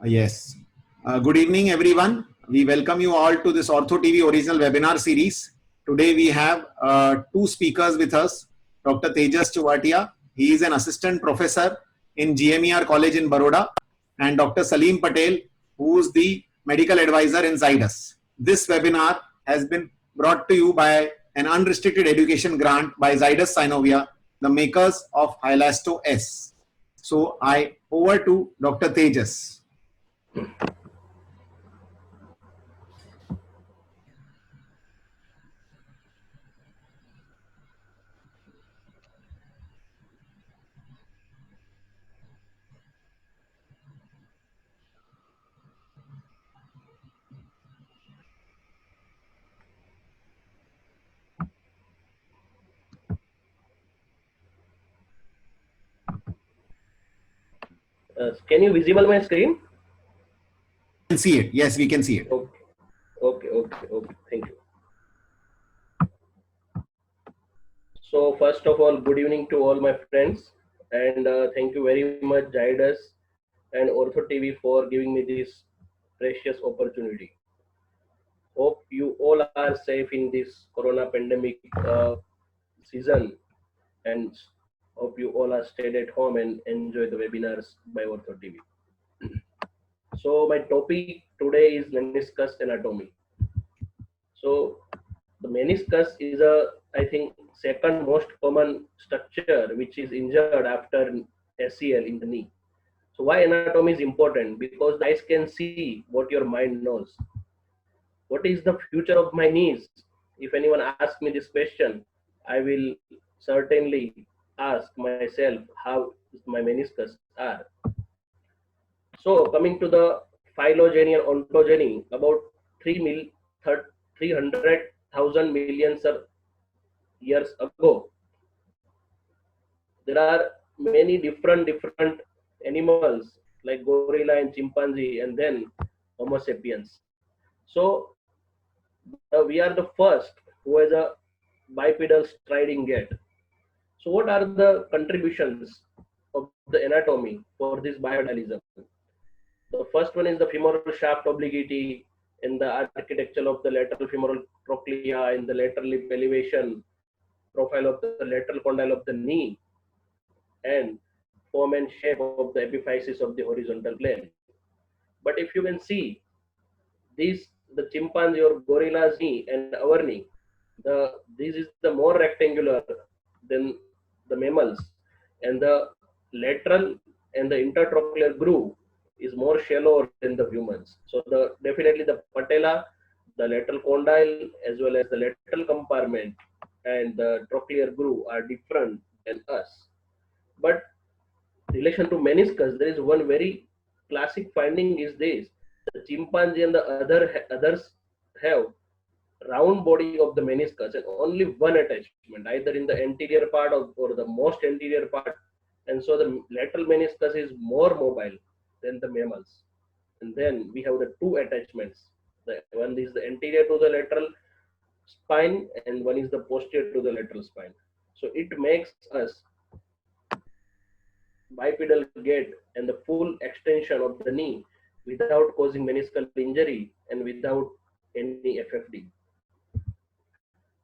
Yes. Good evening, everyone. We welcome you all to this Ortho TV original webinar series. Today we have two speakers with us. Dr. Tejas Chuvatia. He is an assistant professor in GMER College in Baroda, and Dr. Salim Patel, who is the medical advisor in Zydus. This webinar has been brought to you by an unrestricted education grant by Zydus Synovia, the makers of Hylasto S. So I over to Dr. Tejas. Can you visible my screen? Can see it. Yes, we can see it. Okay. Thank you. So first of all, good evening to all my friends, and thank you very much, Zydus and Ortho TV, for giving me this precious opportunity. Hope you all are safe in this Corona pandemic season, and hope you all are stayed at home and enjoy the webinars by Ortho TV. So my topic today is meniscus anatomy. So the meniscus is I think, second most common structure which is injured after ACL in the knee. So why anatomy is important? Because the eyes can see what your mind knows. What is the future of my knees? If anyone asks me this question, I will certainly ask myself how my meniscus are. So coming to the phylogeny and ontogeny, about 300,000 million years ago, there are many different animals like gorilla and chimpanzee, and then Homo sapiens. So we are the first who has a bipedal striding gait. So what are the contributions of the anatomy for this biodialism? The first one is the femoral shaft obliquity in the architecture of the lateral femoral trochlea, in the lateral lip elevation, profile of the lateral condyle of the knee, and form and shape of the epiphysis of the horizontal plane. But if you can see these, the chimpanzee or gorilla's knee and our knee, this is the more rectangular than the mammals, and the lateral and the intertrochlear groove is more shallower than the humans. So the definitely the patella, the lateral condyle, as well as the lateral compartment and the trochlear groove are different than us. But relation to meniscus, there is one very classic finding is this: the chimpanzee and the others have round body of the meniscus and only one attachment, either in the anterior part or the most anterior part, and so the lateral meniscus is more mobile than the mammals. And then we have the two attachments. The one is the anterior to the lateral spine, and one is the posterior to the lateral spine. So it makes us bipedal gait and the full extension of the knee without causing meniscal injury and without any FFD.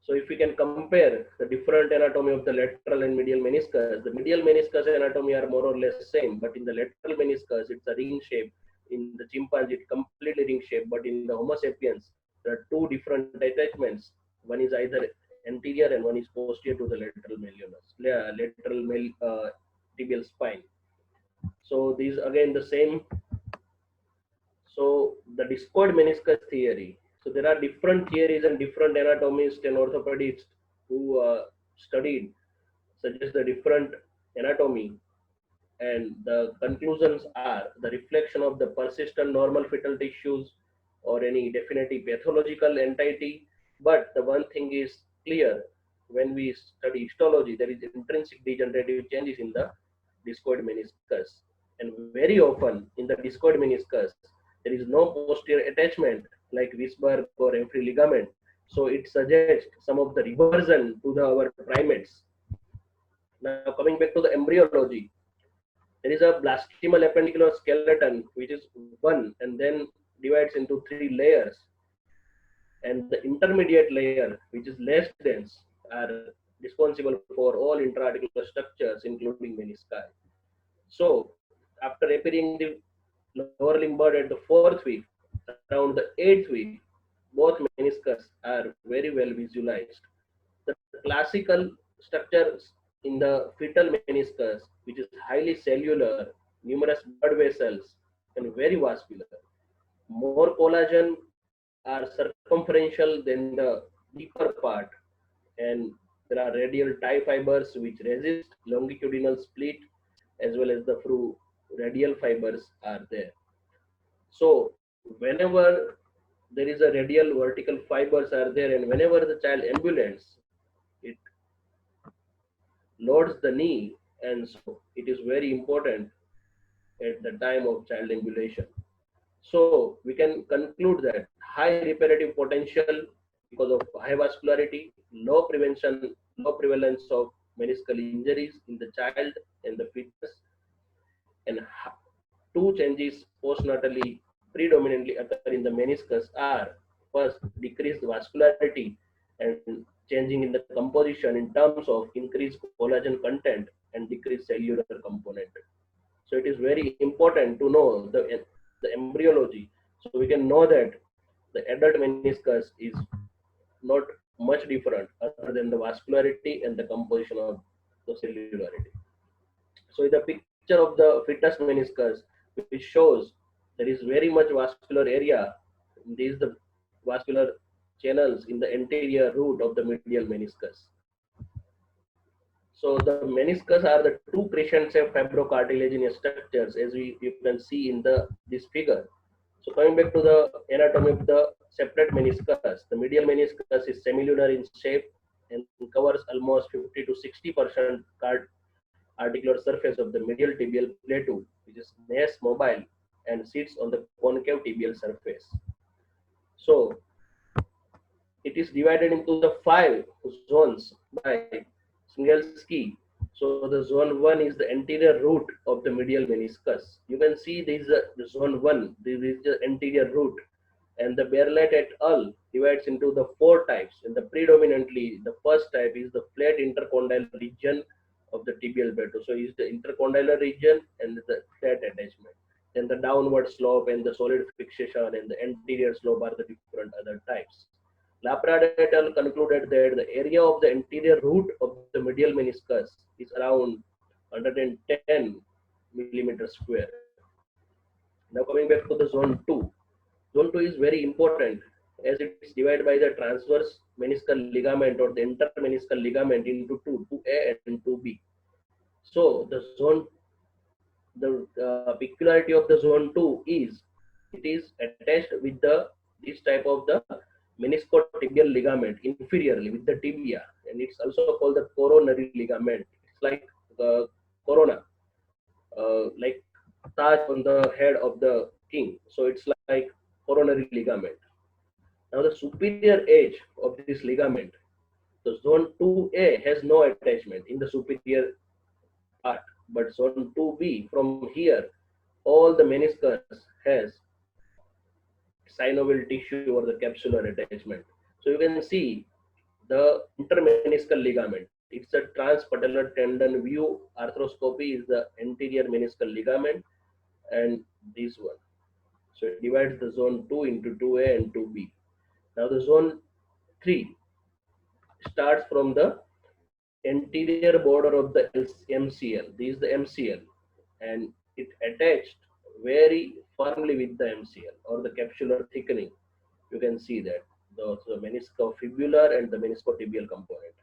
So if we can compare the different anatomy of the lateral and medial meniscus, the medial meniscus anatomy are more or less same, but in the lateral meniscus it's a ring shape. In the chimpanzee it's completely ring shape, but in the Homo sapiens there are two different attachments. One is either anterior and one is posterior to the lateral malleolus, tibial spine. So these again the same. So the discoid meniscus theory. So there are different theories and different anatomists and orthopedists who studied suggest the different anatomy, and the conclusions are the reflection of the persistent normal fetal tissues or any definitive pathological entity. But the one thing is clear: when we study histology, there is intrinsic degenerative changes in the discoid meniscus, and very often in the discoid meniscus there is no posterior attachment like Wisberg or Remfry ligament. So it suggests some of the reversion to our primates. Now coming back to the embryology, There is a blastemal appendicular skeleton, which is one and then divides into three layers. And the intermediate layer, which is less dense, are responsible for all intra-articular structures, including menisci. So, after appearing the lower limb bud at the 4th week, around the 8th week, both meniscus are very well visualized. The classical structures in the fetal meniscus, which is highly cellular, numerous blood vessels, and very vascular. More collagen are circumferential than the deeper part, and there are radial tie fibers which resist longitudinal split, as well as the through radial fibers are there. So whenever there is a radial vertical fibers are there, and whenever the child ambulates, it loads the knee, and so it is very important at the time of child ambulation. So we can conclude that high reparative potential because of high vascularity, low prevalence of meniscal injuries in the child and the fetus, and two changes postnatally predominantly occur in the meniscus are first decreased vascularity and changing in the composition in terms of increased collagen content and decreased cellular component. So it is very important to know the embryology, so we can know that the adult meniscus is not much different other than the vascularity and the composition of the cellularity. So in the picture of the fetus meniscus, which shows there is very much vascular area. These are the vascular channels in the anterior root of the medial meniscus. So the meniscus are the two crescent-shaped fibrocartilaginous structures, as you can see in this figure. So coming back to the anatomy of the separate meniscus, the medial meniscus is semilunar in shape and covers almost 50 to 60% articular surface of the medial tibial plateau, which is less mobile and sits on the concave tibial surface. So it is divided into the 5 zones by Snielski. So the zone 1 is the anterior root of the medial meniscus. You can see this is the zone 1, this is the anterior root, and the Berlet et al. Divides into the 4 types, and the predominantly the first type is the flat intercondylar region of the tibial plateau. So it's the intercondylar region and the flat attachment. Then the downward slope and the solid fixation and the anterior slope are the different other types. Laprade et al. Concluded that the area of the anterior root of the medial meniscus is around 110 millimeters square. Now coming back to the zone 2. Zone 2 is very important as it is divided by the transverse meniscal ligament or the intermeniscal ligament into 2A and 2B. So the peculiarity of the zone 2 is it is attached with this type of the meniscotibial ligament inferiorly with the tibia, and it's also called the coronary ligament. It's like the corona, like Taj on the head of the king. So it's like coronary ligament. Now the superior edge of this ligament, the zone 2A has no attachment in the superior part, but zone 2B from here, all the meniscus has synovial tissue or the capsular attachment. So you can see the intermeniscal ligament. It's a transpatellar tendon view. Arthroscopy is the anterior meniscal ligament, and this one. So it divides the zone 2 into 2A and 2B. Now the zone 3 starts from the anterior border of the MCL. This is the MCL, and it attached very firmly with the MCL or the capsular thickening. You can see that the meniscofibular and the meniscotibial component.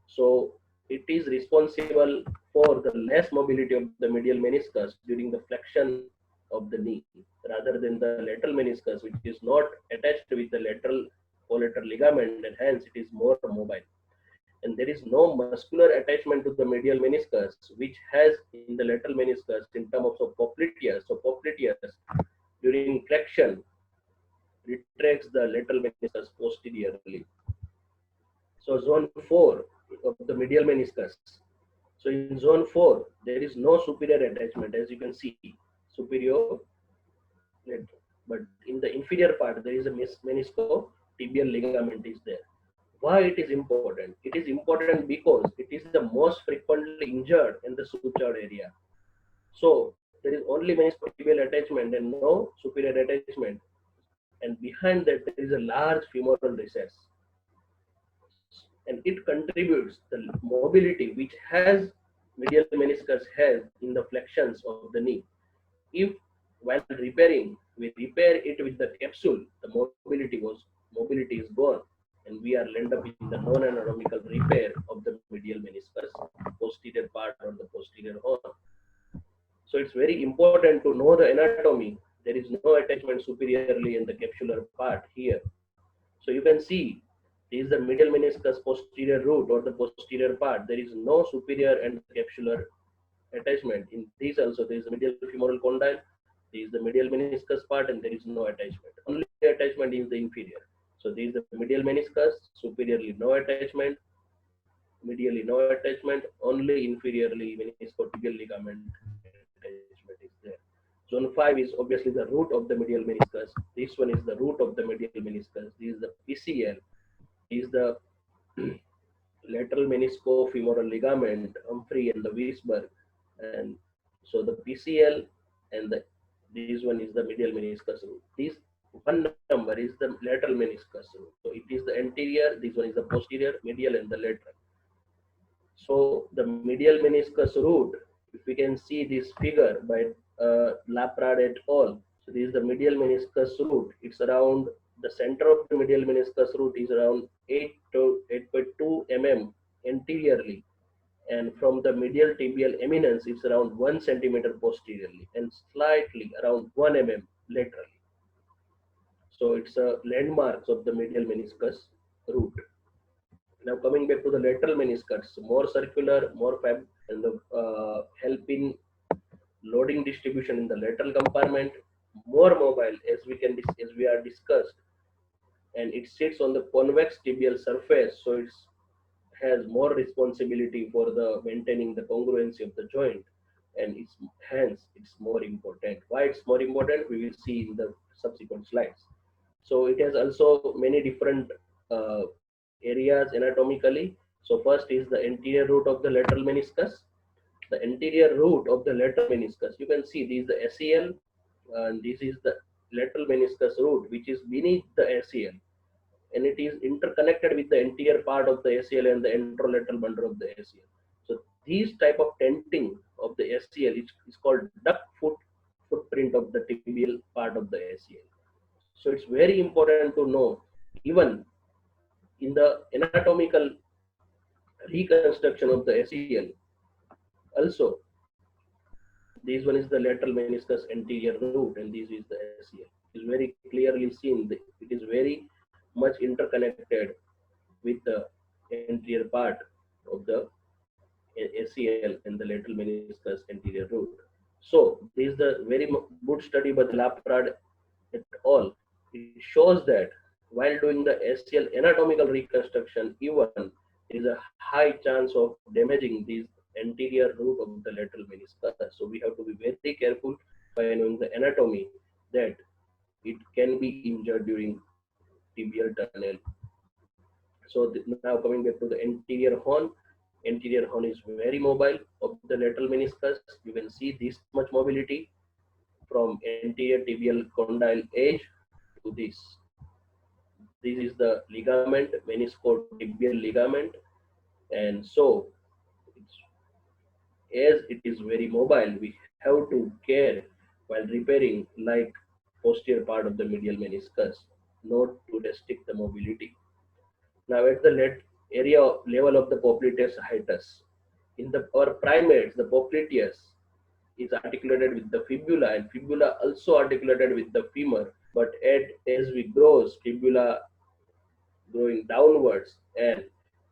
So it is responsible for the less mobility of the medial meniscus during the flexion of the knee, rather than the lateral meniscus, which is not attached with the lateral collateral ligament, and hence it is more mobile. And there is no muscular attachment to the medial meniscus, which has in the lateral meniscus in terms of popliteus. So popliteus during flexion retracts the lateral meniscus posteriorly. So zone 4 of the medial meniscus. So in zone 4, there is no superior attachment, as you can see, superior lateral. But in the inferior part, there is a meniscotibial ligament is there. Why it is important? It is important because it is the most frequently injured in the sutured area. So there is only meniscotibial attachment and no superior attachment. And behind that, there is a large femoral recess. And it contributes the mobility which has medial meniscus has in the flexions of the knee. If while repairing, we repair it with the capsule, the mobility is gone, and we are end up in the non-anatomical repair of the medial meniscus, posterior part or the posterior horn. So it's very important to know the anatomy. There is no attachment superiorly in the capsular part here. So you can see this is the medial meniscus posterior root or the posterior part. There is no superior and capsular attachment. In these also there is a medial femoral condyle, there is the medial meniscus part, and there is no attachment. Only attachment is the inferior. So there is the medial meniscus, superiorly no attachment, medially no attachment, only inferiorly meniscotibial ligament attachment is there. Zone 5 is obviously the root of the medial meniscus. This one is the root of the medial meniscus. This is the PCL. This is the lateral meniscofemoral ligament, Humphrey and the Weisberg. And so the PCL and this one is the medial meniscus root. This one number is the lateral meniscus root. So it is the anterior, this one is the posterior, medial and the lateral. So the medial meniscus root, if we can see this figure by Laprade et al. So this is the medial meniscus root. It's around the center of the medial meniscus root is around 8 to 8.2 mm anteriorly, and from the medial tibial eminence it's around 1 centimeter posteriorly and slightly around 1 mm laterally. So it's a landmarks of the medial meniscus root. Now coming back to the lateral meniscus, more circular, more fab, and the help in loading distribution in the lateral compartment, more mobile as we are discussed, and it sits on the convex tibial surface, so it has more responsibility for the maintaining the congruency of the joint, and it's hence it's more important. Why it's more important, we will see in the subsequent slides. So it has also many different uh, areas anatomically. So first is the anterior root of the lateral meniscus. The anterior root of the lateral meniscus, you can see this is the ACL, and this is the lateral meniscus root which is beneath the ACL, and it is interconnected with the anterior part of the ACL and the anterolateral bundle of the ACL. So these type of tenting of the ACL is called duck footprint of the tibial part of the ACL. So it's very important to know, even in the anatomical reconstruction of the ACL, also this one is the lateral meniscus anterior root, and this is the ACL. It is very clearly seen. It is very much interconnected with the anterior part of the ACL and the lateral meniscus anterior root. So this is the very good study by the Laprade et al. It shows that while doing the ACL anatomical reconstruction, even there is a high chance of damaging these anterior root of the lateral meniscus. So we have to be very careful by knowing the anatomy that it can be injured during tibial tunnel. So now coming back to the anterior horn. Anterior horn is very mobile of the lateral meniscus. You can see this much mobility from anterior tibial condyle edge to this. This is the ligament, meniscotibial ligament, and so as it is very mobile, we have to care while repairing like posterior part of the medial meniscus, not to restrict the mobility. Now at the area level of the popliteus hiatus, in the our primates, the popliteus is articulated with the fibula, and fibula also articulated with the femur. But as we grow, fibula growing downwards, and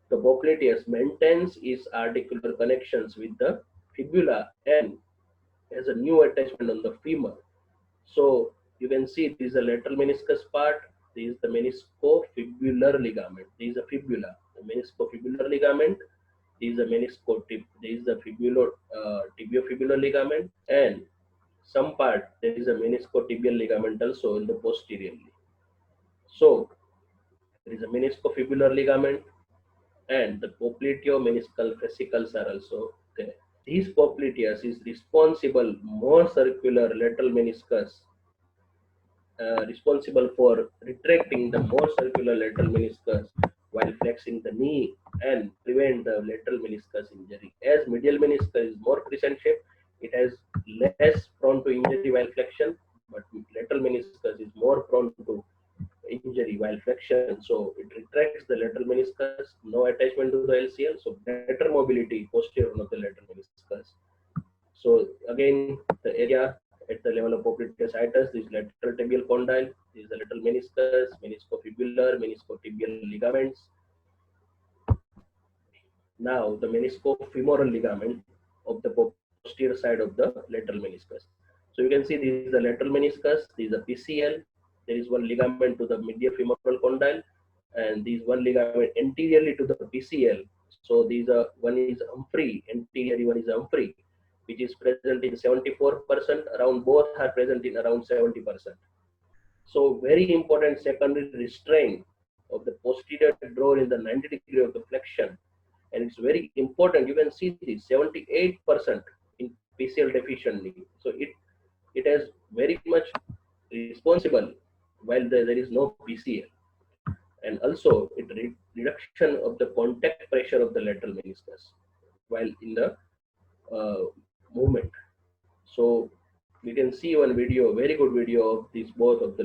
the popliteus maintains its articular connections with the fibula and has a new attachment on the femur. So you can see this is a lateral meniscus part. This is the meniscofibular ligament. This is a fibula, the meniscofibular ligament, This is the meniscotip. This is the tibiofibular ligament, and some part there is a meniscotibial ligament also in the posteriorly. So there is a meniscofibular ligament, and the popliteomeniscal fascicles are also there. These popliteus is responsible more circular lateral meniscus, responsible for retracting the more circular lateral meniscus while flexing the knee and prevent the lateral meniscus injury. As medial meniscus is more crescent shape, it has less prone to injury while flexion, but lateral meniscus is more prone to injury while flexion. So it retracts the lateral meniscus, no attachment to the LCL, so better mobility posterior of the lateral meniscus. So again, the area at the level of popliteus hiatus, this lateral tibial condyle, this is the lateral meniscus, meniscofibular, meniscotibial ligaments. Now the meniscofemoral ligament of the posterior side of the lateral meniscus. So you can see this is the lateral meniscus, this is the PCL, there is one ligament to the medial femoral condyle, and this one ligament anteriorly to the PCL. So these are, one is Humphrey, anteriorly one is Humphrey, which is present in 74%, around both are present in around 70%. So very important secondary restraint of the posterior drawer in the 90-degree of the flexion, and it's very important. You can see this 78% in PCL deficiency. So it has very much responsible while there is no PCL, and also it reduction of the contact pressure of the lateral meniscus while in the movement. So we can see one video, very good video of these both of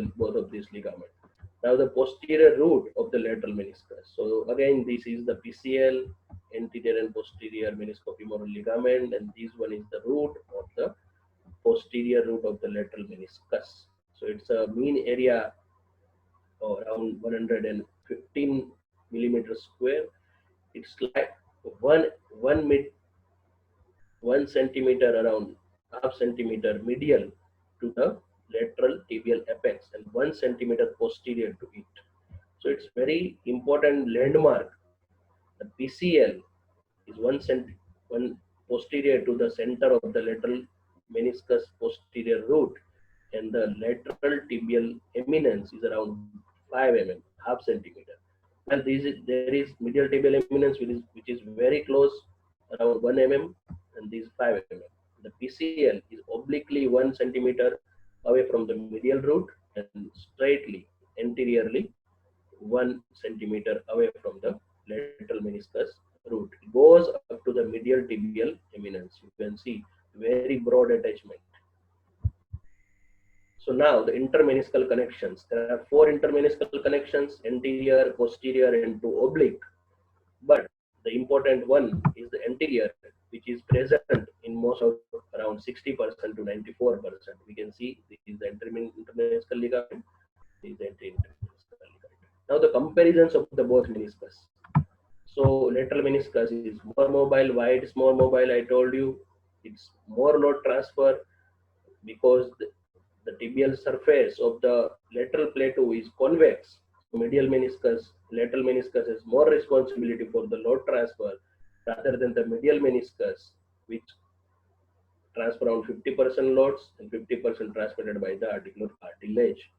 these ligament. Now the posterior root of the lateral meniscus. So again, this is the PCL, anterior and posterior meniscofemoral ligament, and this one is the root of the posterior root of the lateral meniscus. So it's a mean area of around 115 millimeters square. It's like one centimeter, around half centimeter medial to the lateral tibial apex and 1 centimeter posterior to it. So it's very important landmark. The PCL is one posterior to the center of the lateral meniscus posterior root, and the lateral tibial eminence is around 5 mm, half centimeter. And there is medial tibial eminence which is very close, around 1 mm, and this 5 mm. The PCL is obliquely 1 centimeter away from the medial root and straightly anteriorly 1 centimeter away from the lateral meniscus root. It goes up to the medial tibial eminence. You can see very broad attachment. So now the intermeniscal connections. There are 4 intermeniscal connections: anterior, posterior, and 2 oblique. But the important one is the anterior, which is present in most of around 60% to 94%. We can see this is the intermeniscal ligament. This is the anterior intermeniscal ligament. Now the comparisons of the both meniscus. So lateral meniscus is more mobile. Why it is more mobile? I told you it's more load transfer because the tibial surface of the lateral plateau is convex. Medial meniscus, lateral meniscus has more responsibility for the load transfer rather than the medial meniscus, which transfer around 50% loads and 50% transmitted by the articular cartilage,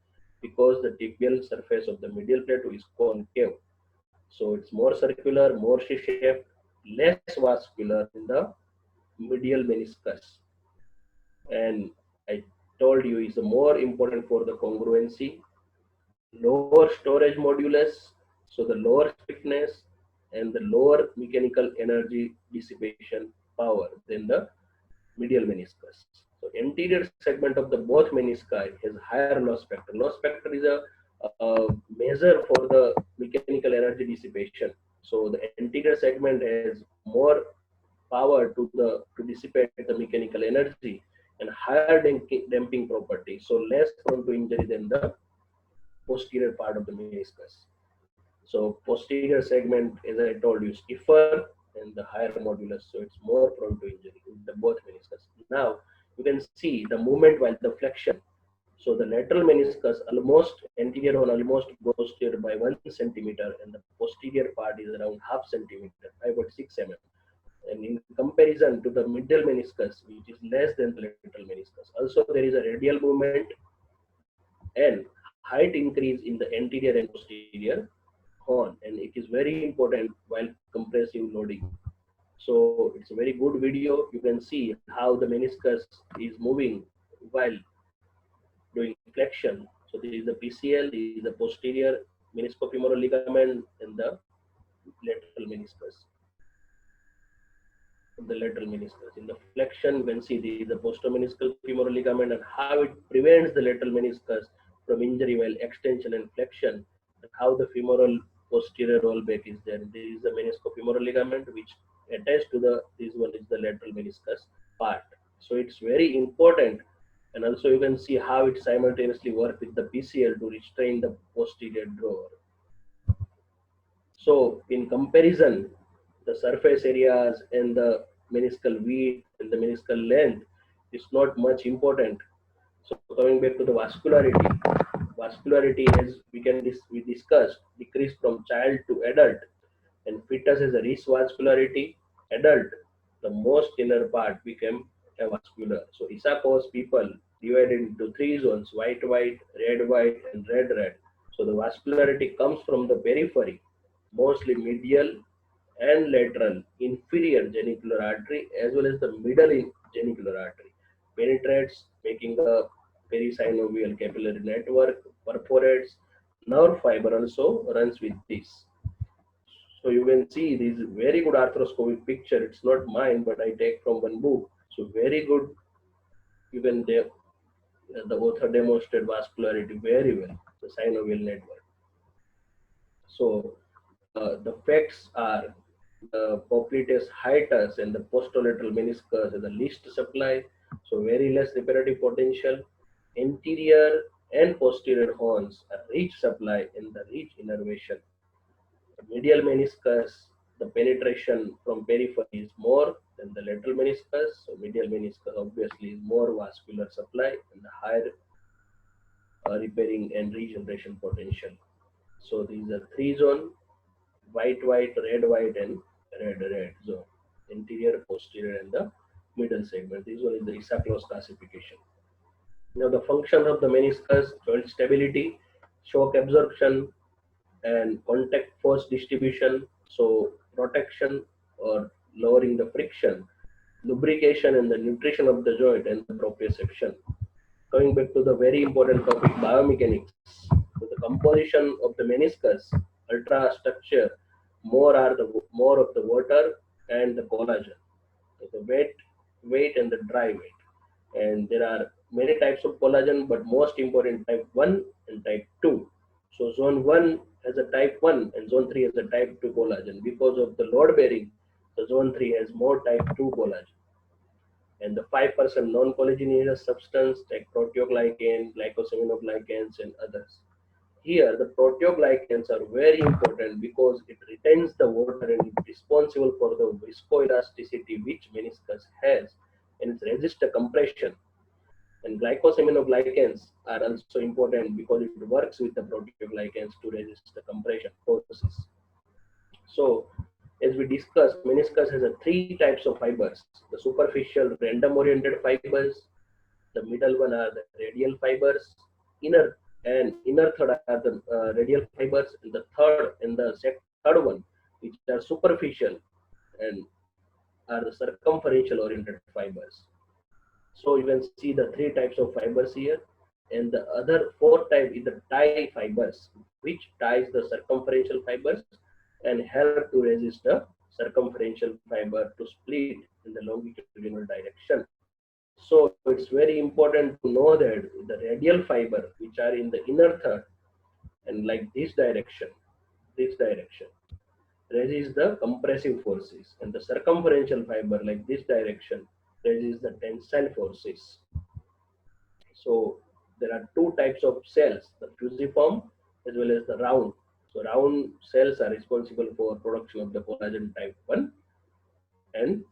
because the tibial surface of the medial plateau is concave. So it's more circular, more C-shaped, less vascular in the medial meniscus. And I told you is more important for the congruency, lower storage modulus, so the lower stiffness and the lower mechanical energy dissipation power than the medial meniscus. So anterior segment of the both menisci has higher loss factor. Loss factor is a measure for the mechanical energy dissipation. So the anterior segment has more power to dissipate the mechanical energy and higher damping property, so less prone to injury than the posterior part of the meniscus. So posterior segment, as I told you, stiffer and the higher modulus, so it's more prone to injury in the both meniscus. Now you can see the movement while the flexion. So the lateral meniscus almost anterior one almost goes posterior by 1 centimeter, and the posterior part is around half centimeter, 5.6 mm. and in comparison to the middle meniscus, which is less than the lateral meniscus. Also, there is a radial movement and height increase in the anterior and posterior horn, and it is very important while compressive loading. So it's a very good video. You can see how the meniscus is moving while doing flexion. So this is the PCL, this is the posterior meniscofemoral ligament, and the lateral meniscus. The lateral meniscus. In the flexion, you can see the postomeniscal femoral ligament and how it prevents the lateral meniscus from injury while extension and flexion, and how the femoral posterior rollback is there. This is the meniscofemoral ligament which attached to this one is the lateral meniscus part. So it's very important, and also you can see how it simultaneously works with the PCL to restrain the posterior drawer. So in comparison, the surface areas and the meniscal width and the meniscal length is not much important. So coming back to the vascularity as we discussed decreased from child to adult, and fetus has a rich vascularity. Adult, the most inner part became avascular. So Issaquah's people divided into three zones: white, white, and red. So the vascularity comes from the periphery, mostly medial and lateral inferior genicular artery as well as the middle genicular artery. Penetrates, making a perisynovial capillary network, perforates, nerve fiber also runs with this. So you can see this very good arthroscopic picture. It's not mine, but I take from one book. So very good. You can the author demonstrated vascularity very well. The synovial network. So the facts are the popliteus hiatus and the posterolateral meniscus are the least supply, so very less reparative potential. Anterior and posterior horns are rich supply in the rich innervation. Medial meniscus, the penetration from periphery is more than the lateral meniscus, so medial meniscus obviously is more vascular supply and the higher repairing and regeneration potential. So these are three zones: white, red, and red zone. Interior, posterior, and the middle segment. This one is the Issaquah's classification. Now the function of the meniscus: joint stability, shock absorption, and contact force distribution. So protection or lowering the friction, lubrication and the nutrition of the joint, and the proprioception. Coming back to the very important topic, biomechanics. So the composition of the meniscus, ultrastructure, more of the water and the collagen. So the weight and the dry weight. And there are many types of collagen, but most important type 1 and type 2. So zone 1 has a type 1 and zone 3 has a type 2 collagen. Because of the load bearing, the zone 3 has more type 2 collagen. And the 5% non-collagenous substance like proteoglycan, glycosaminoglycans, and others. Here, the proteoglycans are very important because it retains the water and is responsible for the viscoelasticity which meniscus has, and it resists the compression. And glycosaminoglycans are also important because it works with the proteoglycans to resist the compression forces. So, as we discussed, meniscus has a three types of fibers: the superficial random-oriented fibers, the middle one are the radial fibers, inner third are the radial fibers, and the third one, which are superficial and are the circumferential oriented fibers. So you can see the three types of fibers here, and the other fourth type is the tie fibers, which ties the circumferential fibers and help to resist the circumferential fiber to split in the longitudinal direction. So it's very important to know that the radial fiber, which are in the inner third and like this direction, resist the compressive forces, and the circumferential fiber like this direction resist the tensile forces. So there are two types of cells: the fusiform as well as the round. So round cells are responsible for production of the collagen type 1, and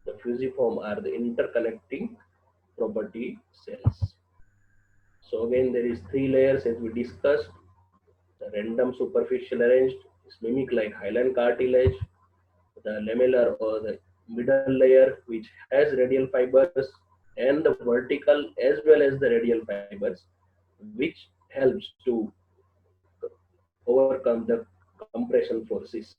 the fusiform are the interconnecting property cells. So again, there is three layers as we discussed. The random superficial arranged is mimic like hyaline cartilage. The lamellar or the middle layer which has radial fibers and the vertical as well as the radial fibers, which helps to overcome the compression forces.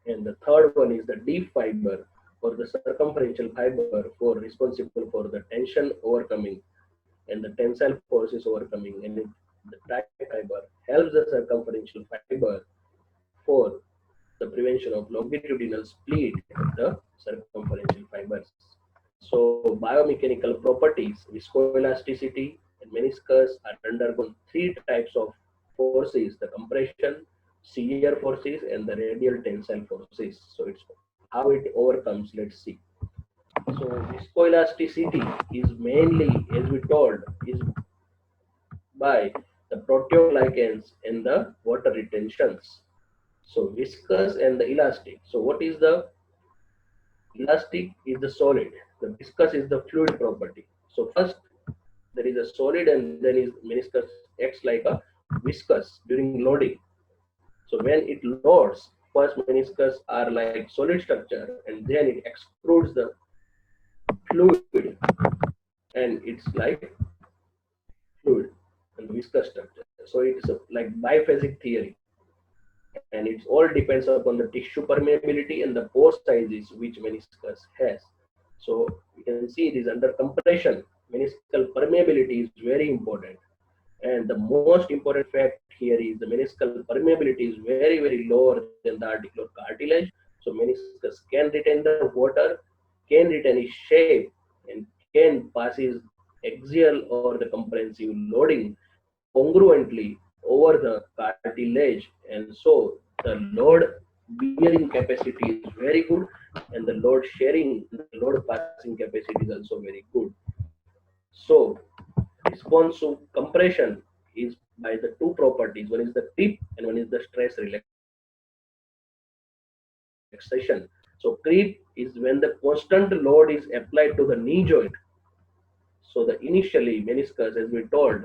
And the third one is the deep fiber or the circumferential fiber for responsible for the tension overcoming and the tensile forces overcoming. And the tie fiber helps the circumferential fiber for the prevention of longitudinal split of the circumferential fibers. So biomechanical properties, viscoelasticity and meniscus are undergone three types of forces: the compression, shear forces, and the radial tensile forces. So it's how it overcomes. Let's see. So viscoelasticity is mainly, as we told, is by the proteoglycans and the water retentions. So viscous and the elastic. So what is the elastic? Is the solid. The viscous is the fluid property. So first there is a solid and then is meniscus acts like a viscous during loading. So when it loads, first meniscus are like solid structure and then it extrudes the fluid and it's like fluid and viscous structure. So it's like biphasic theory, and it all depends upon the tissue permeability and the pore sizes which meniscus has. So you can see it is under compression. Meniscal permeability is very important, and the most important fact here is the meniscal permeability is very lower than the articular cartilage. So meniscus can retain the water, can retain its shape, and can passes axial or the comprehensive loading congruently over the cartilage, and so the load bearing capacity is very good, and the load sharing, the load passing capacity is also very good. So response to compression is by the two properties: one is the creep and one is the stress relaxation. So creep is when the constant load is applied to the knee joint. So the initially meniscus, as we told,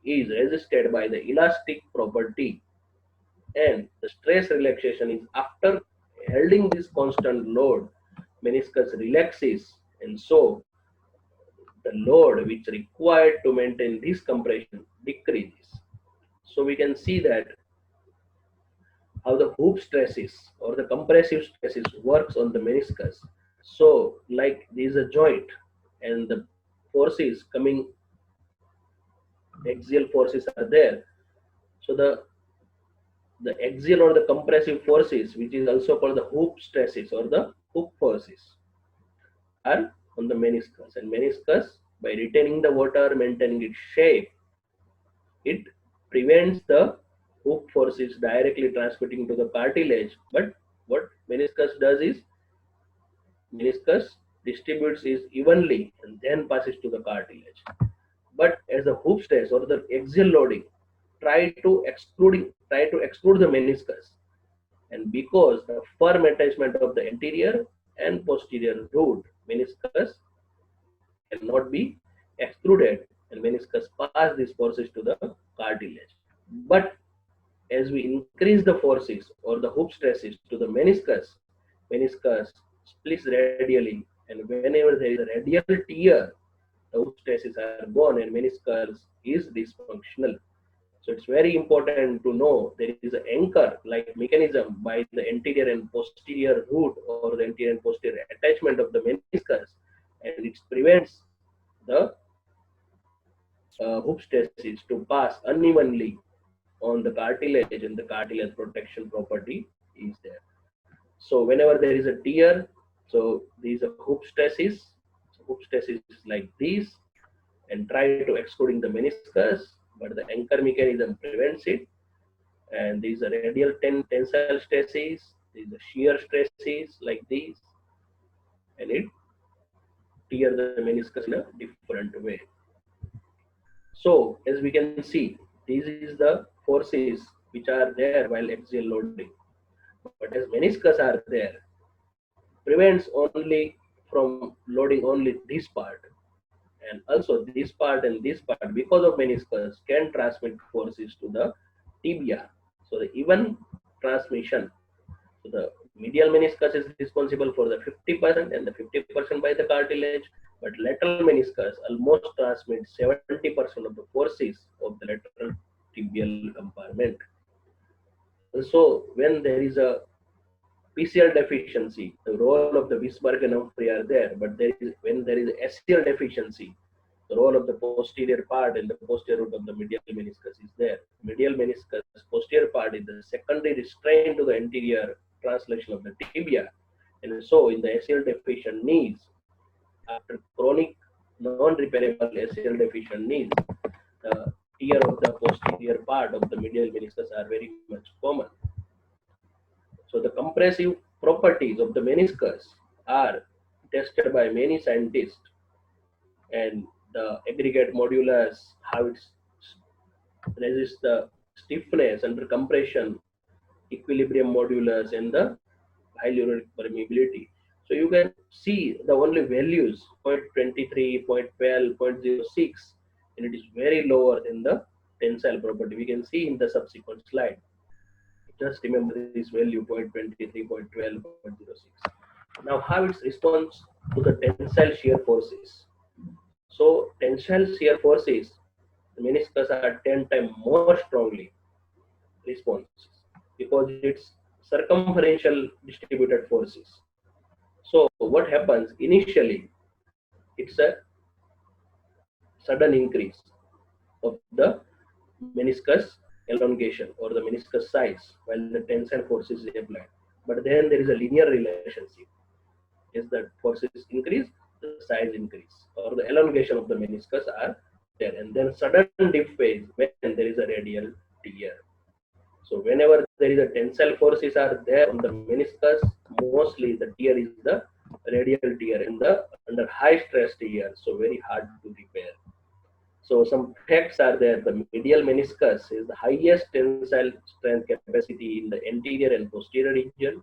is resisted by the elastic property, and the stress relaxation is after holding this constant load, meniscus relaxes, and so the load which required to maintain this compression decreases. So we can see that how the hoop stresses or the compressive stresses works on the meniscus. So like there is a joint and the forces coming, axial forces are there. So the axial or the compressive forces, which is also called the hoop stresses or the hook forces, are on the meniscus. And meniscus, by retaining the water, maintaining its shape, it prevents the hook forces directly transmitting to the cartilage. But what meniscus does is meniscus distributes it evenly and then passes to the cartilage. But as the hoop stress or the axial loading try to exclude the meniscus, and because the firm attachment of the anterior and posterior root, meniscus cannot be extruded and meniscus pass these forces to the cartilage. But as we increase the forces or the hoop stresses to the meniscus, meniscus splits radially, and whenever there is a radial tear, the hoop stresses are gone and meniscus is dysfunctional. So it's very important to know there is an anchor like mechanism by the anterior and posterior root or the anterior and posterior attachment of the meniscus, and it prevents the hoop stresses to pass unevenly on the cartilage, and the cartilage protection property is there. So whenever there is a tear, so these are hoop stresses. So hoop stresses is like this and try to excluding the meniscus, but the anchor mechanism prevents it. And these are radial tensile stresses, these are shear stresses like these, and it tear the meniscus in a different way. So as we can see, this is the forces which are there while axial loading. But as meniscus are there, prevents only from loading only this part, and also this part and this part, because of meniscus, can transmit forces to the tibia. So the even transmission, so the medial meniscus is responsible for the 50% and the 50% by the cartilage, but lateral meniscus almost transmits 70% of the forces of the lateral tibial compartment. So when there is a PCL deficiency, the role of the Wisberg and Humphrey are there, but when there is SCL deficiency, the role of the posterior part and the posterior root of the medial meniscus is there. Medial meniscus posterior part is the secondary restraint to the anterior translation of the tibia, and so in the SCL deficient knees, after chronic non-repairable SCL deficient knees, the tear of the posterior part of the medial meniscus are very much common. So the compressive properties of the meniscus are tested by many scientists, and the aggregate modulus, how it resists the stiffness under compression, equilibrium modulus, and the hyaluronic permeability. So you can see the only values 0.23, 0.12, 0.06, and it is very lower than the tensile property. We can see in the subsequent slide. Just remember this value 0.23, 0.12, 0.06. Now, how it responds to the tensile shear forces. So, tensile shear forces, the meniscus are 10 times more strongly responses because it's circumferential distributed forces. So, what happens initially? It's a sudden increase of the meniscus elongation or the meniscus size while the tensile force is applied. But then there is a linear relationship. As the forces increase, the size increase, or the elongation of the meniscus are there. And then sudden dip phase when there is a radial tear. So whenever there is a tensile forces are there on the meniscus, mostly the tear is the radial tear and the under high stress tear, so very hard to repair. So some facts are there. The medial meniscus is the highest tensile strength capacity in the anterior and posterior region.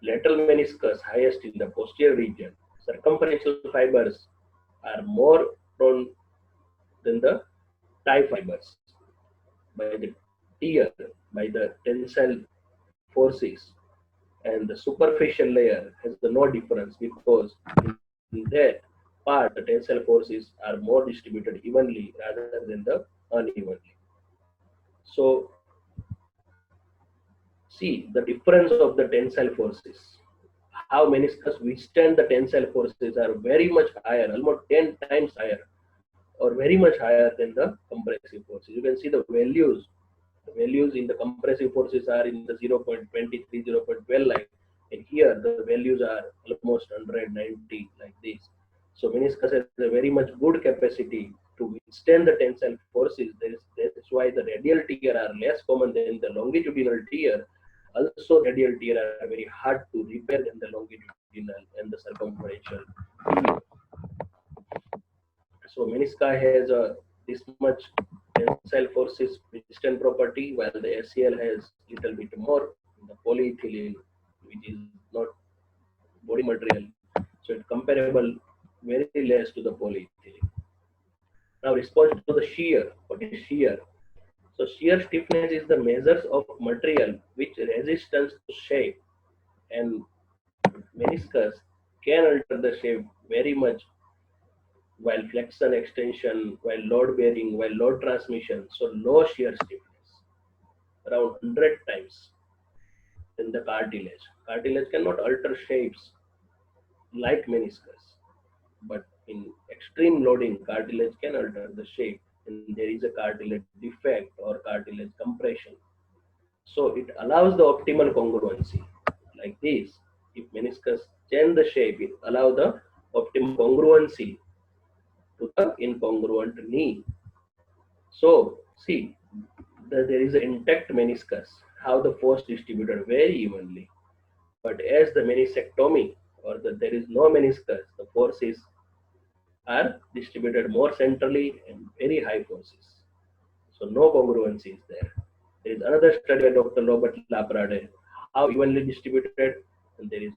Lateral meniscus highest in the posterior region. Circumferential fibers are more prone than the tie fibers by the tear, by the tensile forces, and the superficial layer has no difference because in that part the tensile forces are more distributed evenly rather than the unevenly. So see the difference of the tensile forces. How meniscus withstand the tensile forces are very much higher, almost 10 times higher, or very much higher than the compressive forces. You can see the values. The values in the compressive forces are in the 0.23, 0.12 line, and here the values are almost 190 like this. So meniscus has a very much good capacity to withstand the tensile forces. That's why the radial tear are less common than the longitudinal tear. Also, radial tear are very hard to repair than the longitudinal and the circumferential tear. So menisci has this much tensile forces resistant property, while the SCL has little bit more. The polyethylene, which is not body material, so it's comparable very less to the polyethylene. Now, response to the shear. What is shear? So shear stiffness is the measures of material which resistance to shape, and meniscus can alter the shape very much while flexion extension, while load bearing, while load transmission. So low shear stiffness, around 100 times than the cartilage. Cartilage cannot alter shapes like meniscus, but in extreme loading, cartilage can alter the shape, and there is a cartilage defect or cartilage compression. So it allows the optimal congruency like this. If meniscus change the shape, it allows the optimal congruency to the incongruent knee. So see, there is an intact meniscus, how the force distributed very evenly. But as the meniscectomy or there is no meniscus, the forces are distributed more centrally and very high forces. So no congruency is there. There is another study by Dr. Robert Laprade, how evenly distributed, and there is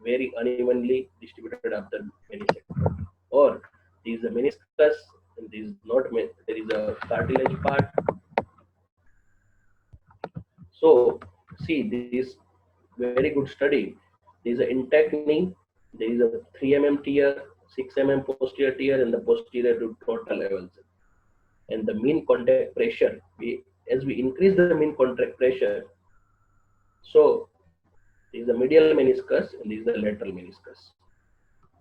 very unevenly distributed after meniscectomy. Or there is a meniscus and there is not, there is a cartilage part. So see this very good study. There is an intact knee, there is a 3 mm tear, 6 mm posterior tear, and the posterior to total levels. And the mean contact pressure, as we increase the mean contact pressure, so there is the medial meniscus and there is the lateral meniscus.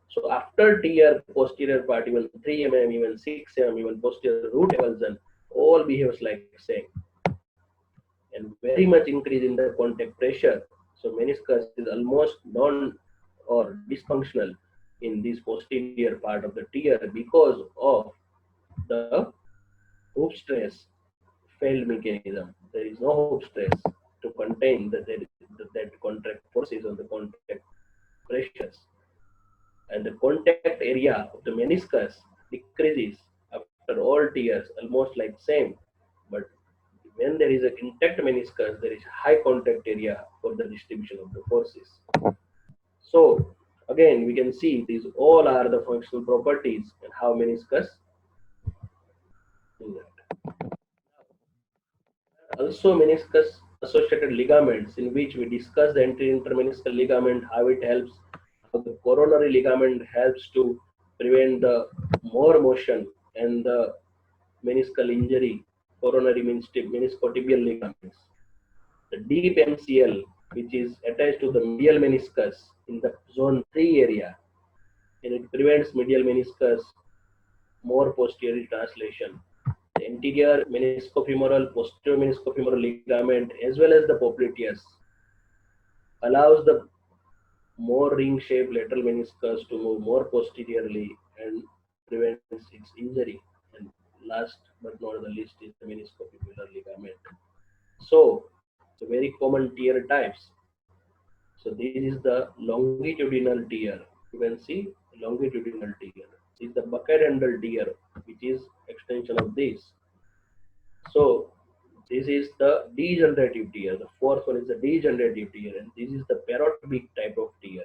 So after tear, posterior part, even 3 mm, even 6 mm, even posterior root avulsion, all behaves like same. And very much increase in the contact pressure. So meniscus is almost non or dysfunctional in this posterior part of the tear because of the hoop stress failed mechanism. There is no hoop stress to contain that contact forces or the contact pressures. And the contact area of the meniscus decreases after all tears, almost like same. But when there is an intact meniscus, there is high contact area for the distribution of the forces. So again, we can see these all are the functional properties and how meniscus do that. Also meniscus associated ligaments, in which we discuss the anterior intermeniscal ligament, how it helps, how the coronary ligament helps to prevent the more motion and the meniscal injury. Coronary means meniscotibial ligaments. The deep MCL, which is attached to the medial meniscus in the zone 3 area, and it prevents medial meniscus more posterior translation. The anterior meniscofemoral, posterior meniscofemoral ligament, as well as the popliteus, allows the more ring-shaped lateral meniscus to move more posteriorly and prevents its injury. And last but not the least is the meniscofibular ligament. So, the very common tear types. So this is the longitudinal tear. You can see longitudinal tear. This is the buccal tear, which is extension of this. So this is the degenerative tear. The fourth one is the degenerative tear, and this is the parotid type of tear.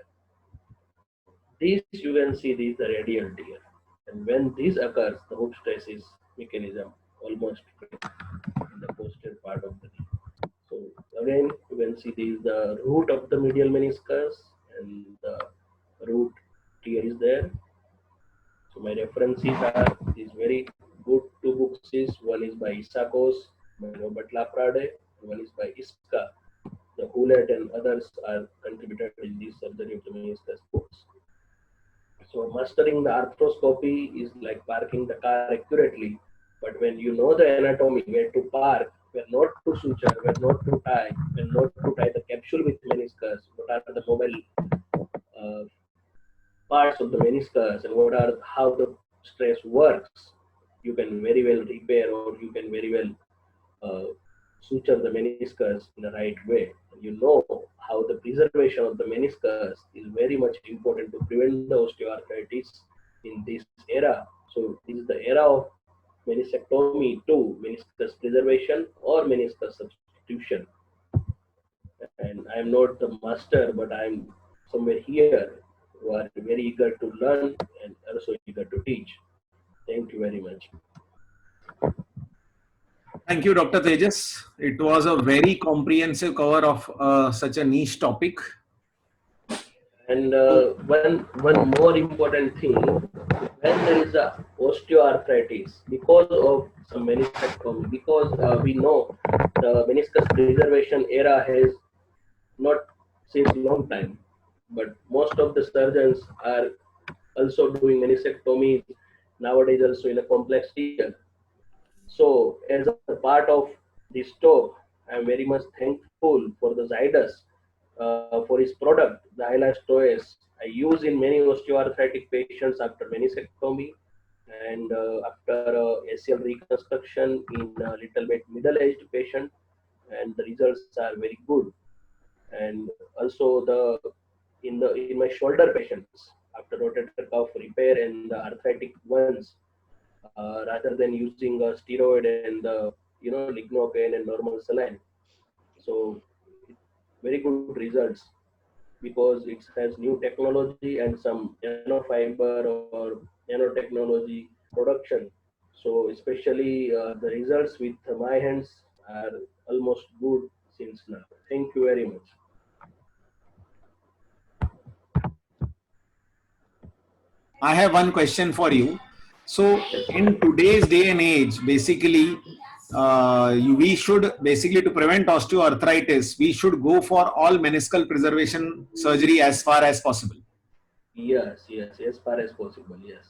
This you can see this is the radial tear, and when this occurs, the hoop stress is mechanism almost in the posterior part of the knee. So again, you can see this is the root of the medial meniscus, and the root tear is there. So my references are these very good two books. One is by Isakos, by Robert Laprade, and one is by Iska. The Hewlett and others are contributed in these surgery of the meniscus books. So mastering the arthroscopy is like parking the car accurately. But when you know the anatomy, where to park, where not to suture, where not to tie, where not to tie the capsule with meniscus, what are the mobile uh, parts of the meniscus, and what are how the stress works, you can very well repair or you can very well suture the meniscus in the right way. You know how the preservation of the meniscus is very much important to prevent the osteoarthritis in this era. So this is the era of meniscectomy to meniscus preservation or meniscus substitution. And I am not the master, but I am somewhere here who are very eager to learn and also eager to teach. Thank you very much. Thank you, Dr. Tejas. It was a very comprehensive cover of such a niche topic. And one more important thing, when there is a osteoarthritis because of some meniscectomy, because we know the meniscus preservation era has not since long time, but most of the surgeons are also doing meniscectomy nowadays also in a complex tear. So as a part of this talk, I am very much thankful for the Zydus for his product, the Elastoes. I use in many osteoarthritic patients after meniscectomy and after ACL reconstruction in a little bit middle-aged patient, and the results are very good. And also in my shoulder patients after rotator cuff repair and the arthritic ones, rather than using a steroid and lignocaine and normal saline. So very good results because it has new technology and some nanofiber or nanotechnology production. So especially the results with my hands are almost good since now. Thank you very much. I have one question for you. So, in today's day and age, basically, we should basically to prevent osteoarthritis, we should go for all meniscal preservation surgery as far as possible. Yes, yes, as far as possible. Yes.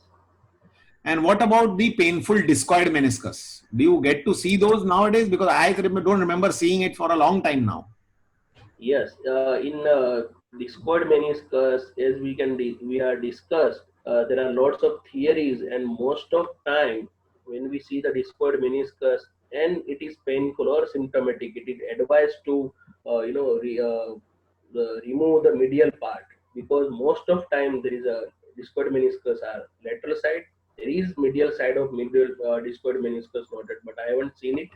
And what about the painful discoid meniscus? Do you get to see those nowadays? Because I don't remember seeing it for a long time now. Yes, in discord meniscus, as we are discussed, there are lots of theories, and most of time when we see the discord meniscus and it is painful or symptomatic, it is advised to remove the medial part, because most of time there is a discord meniscus are lateral side. There is medial side of medial discord meniscus noted, but I haven't seen it.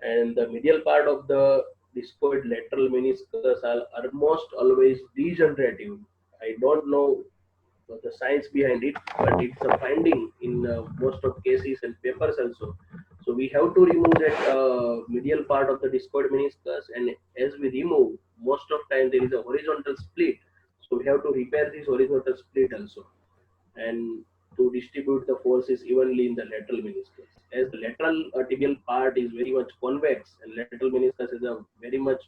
And the medial part of the discoid lateral meniscus are almost always degenerative. I don't know the science behind it, but it's a finding in most of cases and papers also. So we have to remove that medial part of the discoid meniscus, and as we remove, most of time there is a horizontal split. So we have to repair this horizontal split also, and to distribute the forces evenly in the lateral meniscus. As the lateral tibial part is very much convex, and lateral meniscus is a very much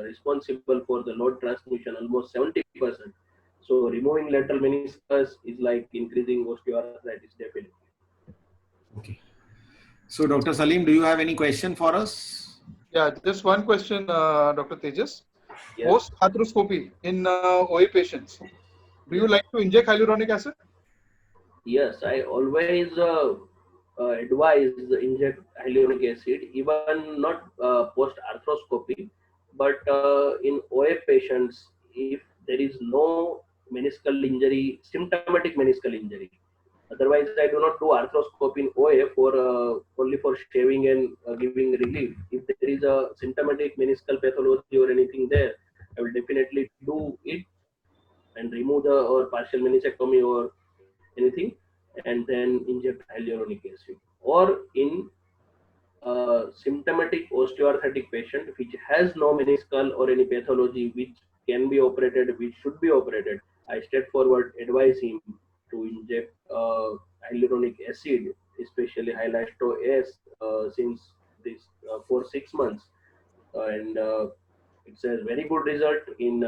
responsible for the load transmission, almost 70%. So removing lateral meniscus is like increasing osteoarthritis, definitely. Okay. So, Dr. Salim, do you have any question for us? Yeah, just one question, Dr. Tejas. Yes. Post arthroscopy in OA patients, do you like to inject hyaluronic acid? Yes, I always advise inject hyaluronic acid, even not post arthroscopy, but in OA patients, if there is no meniscal injury, symptomatic meniscal injury. Otherwise, I do not do arthroscopy in OA for only for shaving and giving relief. If there is a symptomatic meniscal pathology or anything there, I will definitely do it and remove the or partial meniscectomy or anything, and then inject hyaluronic acid. Or in symptomatic osteoarthritic patient which has no meniscal or any pathology which can be operated, which should be operated, I straightforward advise him to inject hyaluronic acid, especially Hylasto S, since this for 6 months, and it's a very good result in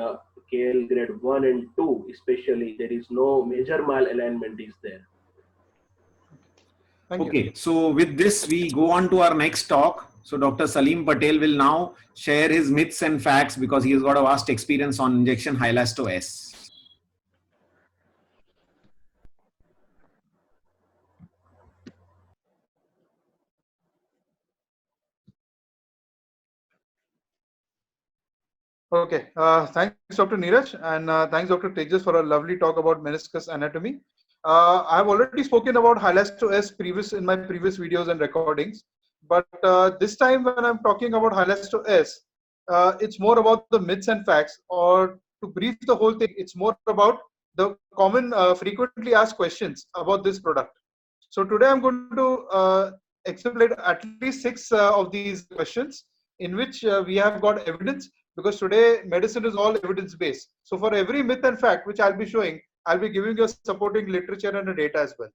KL grade 1 and 2, especially there is no major malalignment is there. Thank Okay, you. so with this, we go on to our next talk. So Dr. Salim Patel will now share his myths and facts because he has got a vast experience on injection Hylasto S. Okay, thanks, Dr. Neeraj, and thanks, Dr. Tejas, for a lovely talk about meniscus anatomy. I've already spoken about Hylasto S in my previous videos and recordings, but this time when I'm talking about Hylasto S, it's more about the myths and facts, or to brief the whole thing, it's more about the common frequently asked questions about this product. So today I'm going to exemplify at least 6 of these questions in which we have got evidence, because today medicine is all evidence based. So for every myth and fact which I'll be showing, I'll be giving you supporting literature and data as well.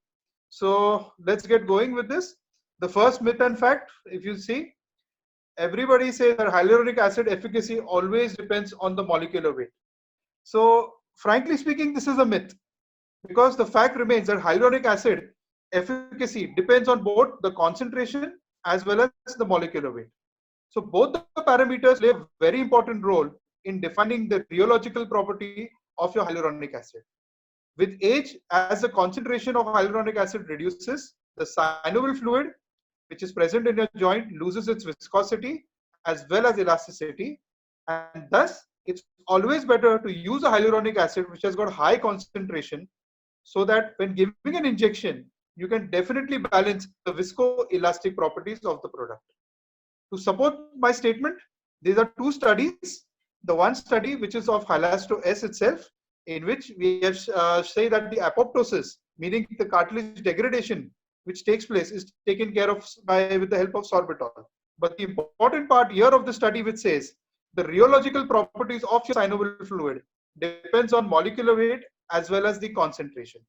So let's get going with this. The first myth and fact, if you see, everybody says that hyaluronic acid efficacy always depends on the molecular weight. So frankly speaking, this is a myth, because the fact remains that hyaluronic acid efficacy depends on both the concentration as well as the molecular weight. So both the parameters play a very important role in defining the rheological property of your hyaluronic acid. With age, as the concentration of hyaluronic acid reduces, the synovial fluid, which is present in your joint, loses its viscosity as well as elasticity, and thus it's always better to use a hyaluronic acid which has got high concentration, so that when giving an injection, you can definitely balance the viscoelastic properties of the product. To support my statement, these are 2 studies. The one study, which is of Hylasto S itself, in which we have say that the apoptosis, meaning the cartilage degradation which takes place, is taken care of with the help of sorbitol. But the important part here of the study which says the rheological properties of your synovial fluid depends on molecular weight as well as the concentration.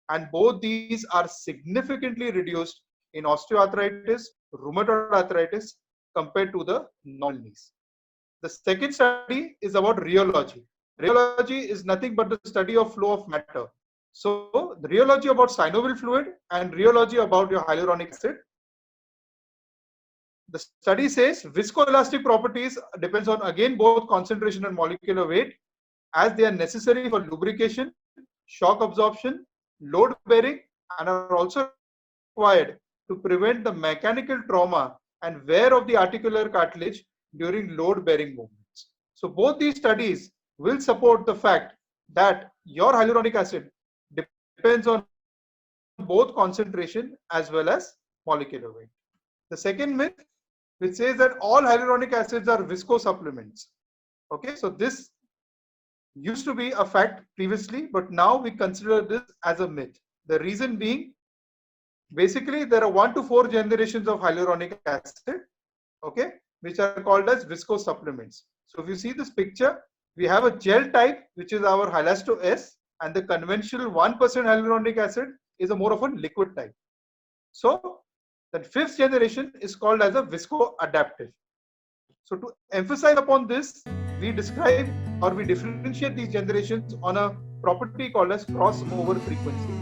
and both these are significantly reduced in osteoarthritis, rheumatoid arthritis compared to the normal knees. The second study is about rheology. Rheology is nothing but the study of flow of matter. So the rheology about synovial fluid and rheology about your hyaluronic acid. The study says viscoelastic properties depends on again both concentration and molecular weight, as they are necessary for lubrication, shock absorption, load bearing, and are also required to prevent the mechanical trauma and wear of the articular cartilage during load bearing movements. So both these studies will support the fact that your hyaluronic acid depends on both concentration as well as molecular weight. The second myth, which says that all hyaluronic acids are viscosupplements. Okay, so this used to be a fact previously, but now we consider this as a myth. The reason being, basically there are 1 to 4 generations of hyaluronic acid, okay, which are called as viscosupplements. So if you see this picture, we have a gel type, which is our Hyalasto S, and the conventional 1% hyaluronic acid is a more of a liquid type. So the 5th generation is called as a viscoadaptive. So to emphasize upon this, we describe or we differentiate these generations on a property called as crossover frequency.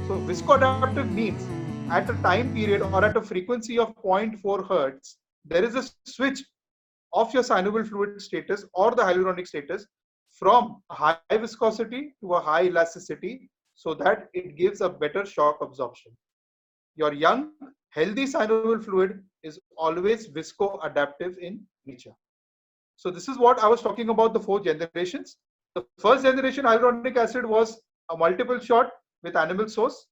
So viscoadaptive means at a time period or at a frequency of 0.4 hertz, there is a switch of your synovial fluid status or the hyaluronic status from high viscosity to a high elasticity, so that it gives a better shock absorption. Your young, healthy synovial fluid is always viscoadaptive in nature. So this is what I was talking about, the 4 generations. The first generation hyaluronic acid was a multiple shot with animal source.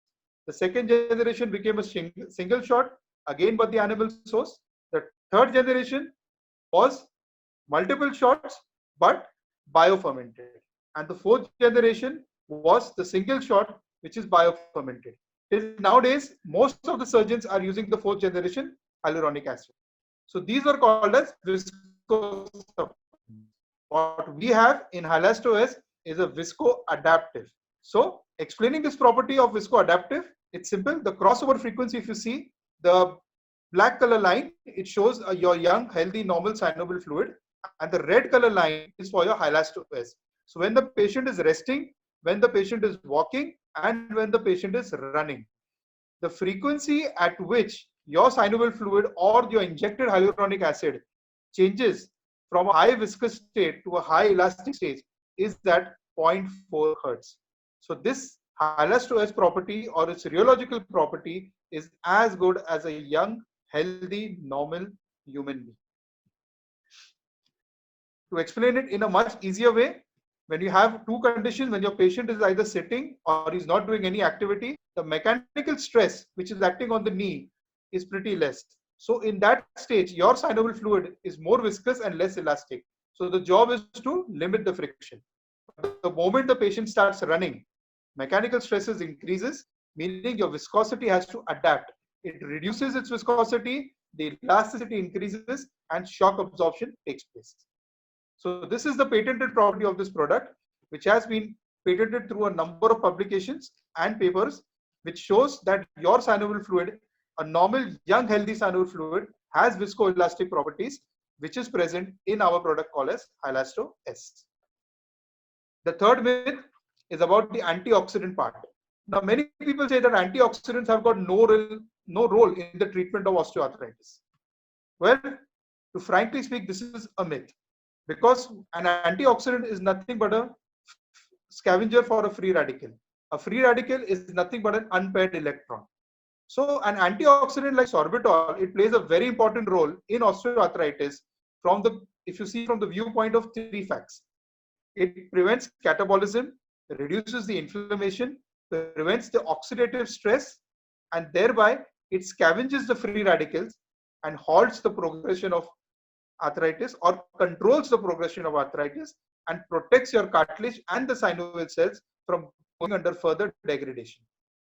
The second generation became a single shot, again but the animal source. The third generation was multiple shots but biofermented. And the fourth generation was the single shot, which is biofermented. Nowadays, most of the surgeons are using the 4th generation hyaluronic acid. So these are called as viscosupplements. What we have in Hyalasto S is a viscoadaptive. So explaining this property of viscoadaptive, it's simple. The crossover frequency, if you see the black color line, it shows your young, healthy, normal synovial fluid, and the red color line is for your Hyalasto S. So when the patient is resting, when the patient is walking, and when the patient is running, the frequency at which your synovial fluid or your injected hyaluronic acid changes from a high viscous state to a high elastic state is at 0.4 hertz. So this Hyalasto S property or its rheological property is as good as a young, healthy, normal human being. To explain it in a much easier way, when you have 2 conditions, when your patient is either sitting or is not doing any activity, the mechanical stress which is acting on the knee is pretty less. So in that stage, your synovial fluid is more viscous and less elastic. So the job is to limit the friction. The moment the patient starts running, mechanical stresses increases, meaning your viscosity has to adapt. It reduces its viscosity, the elasticity increases, and shock absorption takes place. So this is the patented property of this product, which has been patented through a number of publications and papers, which shows that your synovial fluid, a normal young healthy synovial fluid, has viscoelastic properties, which is present in our product called as Hyalasto S. The third myth is about the antioxidant part. Now many people say that antioxidants have got no role in the treatment of osteoarthritis. Well, to frankly speak, this is a myth. Because an antioxidant is nothing but a scavenger for a free radical. A free radical is nothing but an unpaired electron. So an antioxidant like sorbitol, it plays a very important role in osteoarthritis if you see from the viewpoint of 3 facts. It prevents catabolism, reduces the inflammation, prevents the oxidative stress, and thereby it scavenges the free radicals and halts the progression of arthritis or controls the progression of arthritis and protects your cartilage and the synovial cells from going under further degradation.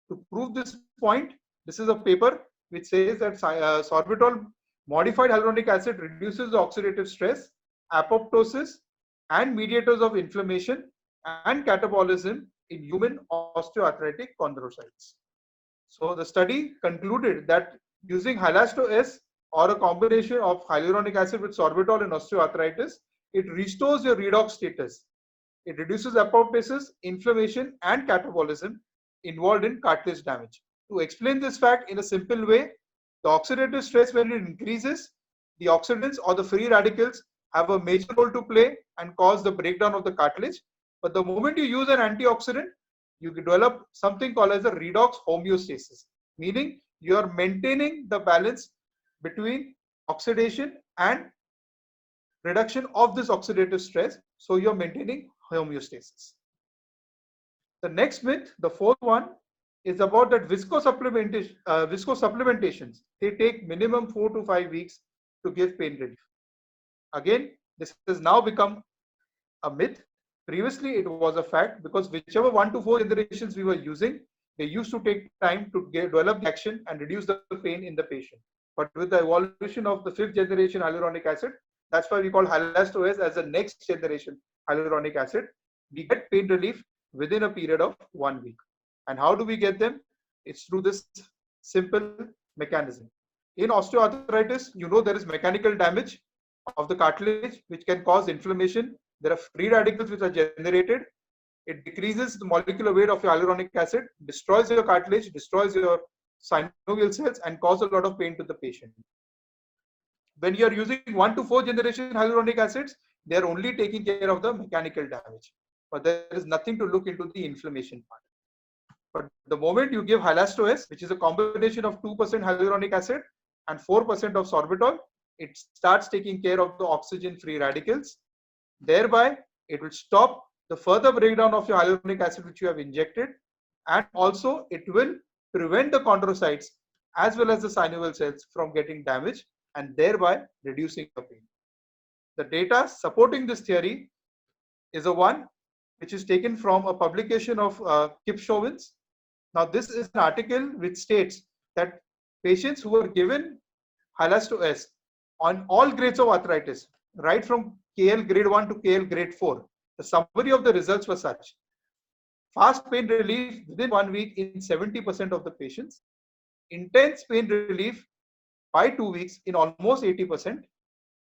To prove this point, this is a paper which says that sorbitol modified hyaluronic acid reduces the oxidative stress, apoptosis, and mediators of inflammation and catabolism in human osteoarthritic chondrocytes. So the study concluded that using Hylasto-S or a combination of hyaluronic acid with sorbitol in osteoarthritis, it restores your redox status. It reduces apoptosis, inflammation, and catabolism involved in cartilage damage. To explain this fact in a simple way, the oxidative stress, when it increases, the oxidants or the free radicals have a major role to play and cause the breakdown of the cartilage. But the moment you use an antioxidant, you develop something called as a redox homeostasis, meaning you are maintaining the balance between oxidation and reduction of this oxidative stress. So you're maintaining homeostasis. The next myth, the fourth one, is about that viscosupplementations. They take minimum 4 to 5 weeks to give pain relief. Again, this has now become a myth. Previously, it was a fact because whichever 1 to 4 generations we were using, they used to take time to develop the action and reduce the pain in the patient. But with the evolution of the 5th generation hyaluronic acid, that's why we call Hylasto-S as the next generation hyaluronic acid. We get pain relief within a period of 1 week. And how do we get them? It's through this simple mechanism. In osteoarthritis, you know there is mechanical damage of the cartilage, which can cause inflammation. There are free radicals which are generated. It decreases the molecular weight of your hyaluronic acid, destroys your cartilage, destroys your synovial cells, and cause a lot of pain to the patient. When you are using 1 to 4 generation hyaluronic acids, they are only taking care of the mechanical damage, but there is nothing to look into the inflammation part. But the moment you give Hylasto-S, which is a combination of 2% hyaluronic acid and 4% of sorbitol, it starts taking care of the oxygen-free radicals. Thereby, it will stop the further breakdown of your hyaluronic acid which you have injected, and also it will prevent the chondrocytes as well as the synovial cells from getting damaged and thereby reducing the pain. The data supporting this theory is a one which is taken from a publication of Kipshovins. Now, this is an article which states that patients who were given Hylasto-S on all grades of arthritis, right from KL grade 1 to KL grade 4, the summary of the results was such: fast pain relief within 1 week in 70% of the patients, intense pain relief by 2 weeks in almost 80%,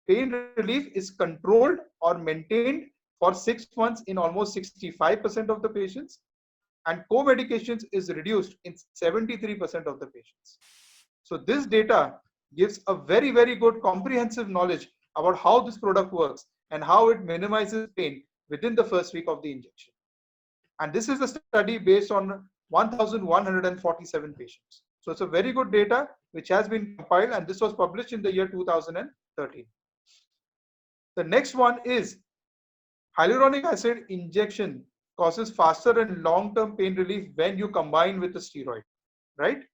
pain relief is controlled or maintained for 6 months in almost 65% of the patients, and co-medications is reduced in 73% of the patients. So this data gives a very, very good comprehensive knowledge about how this product works and how it minimizes pain within the first week of the injection. And this is a study based on 1,147 patients. So it's a very good data which has been compiled, and this was published in the year 2013. The next one is hyaluronic acid injection causes faster and long-term pain relief when you combine with the steroid, right?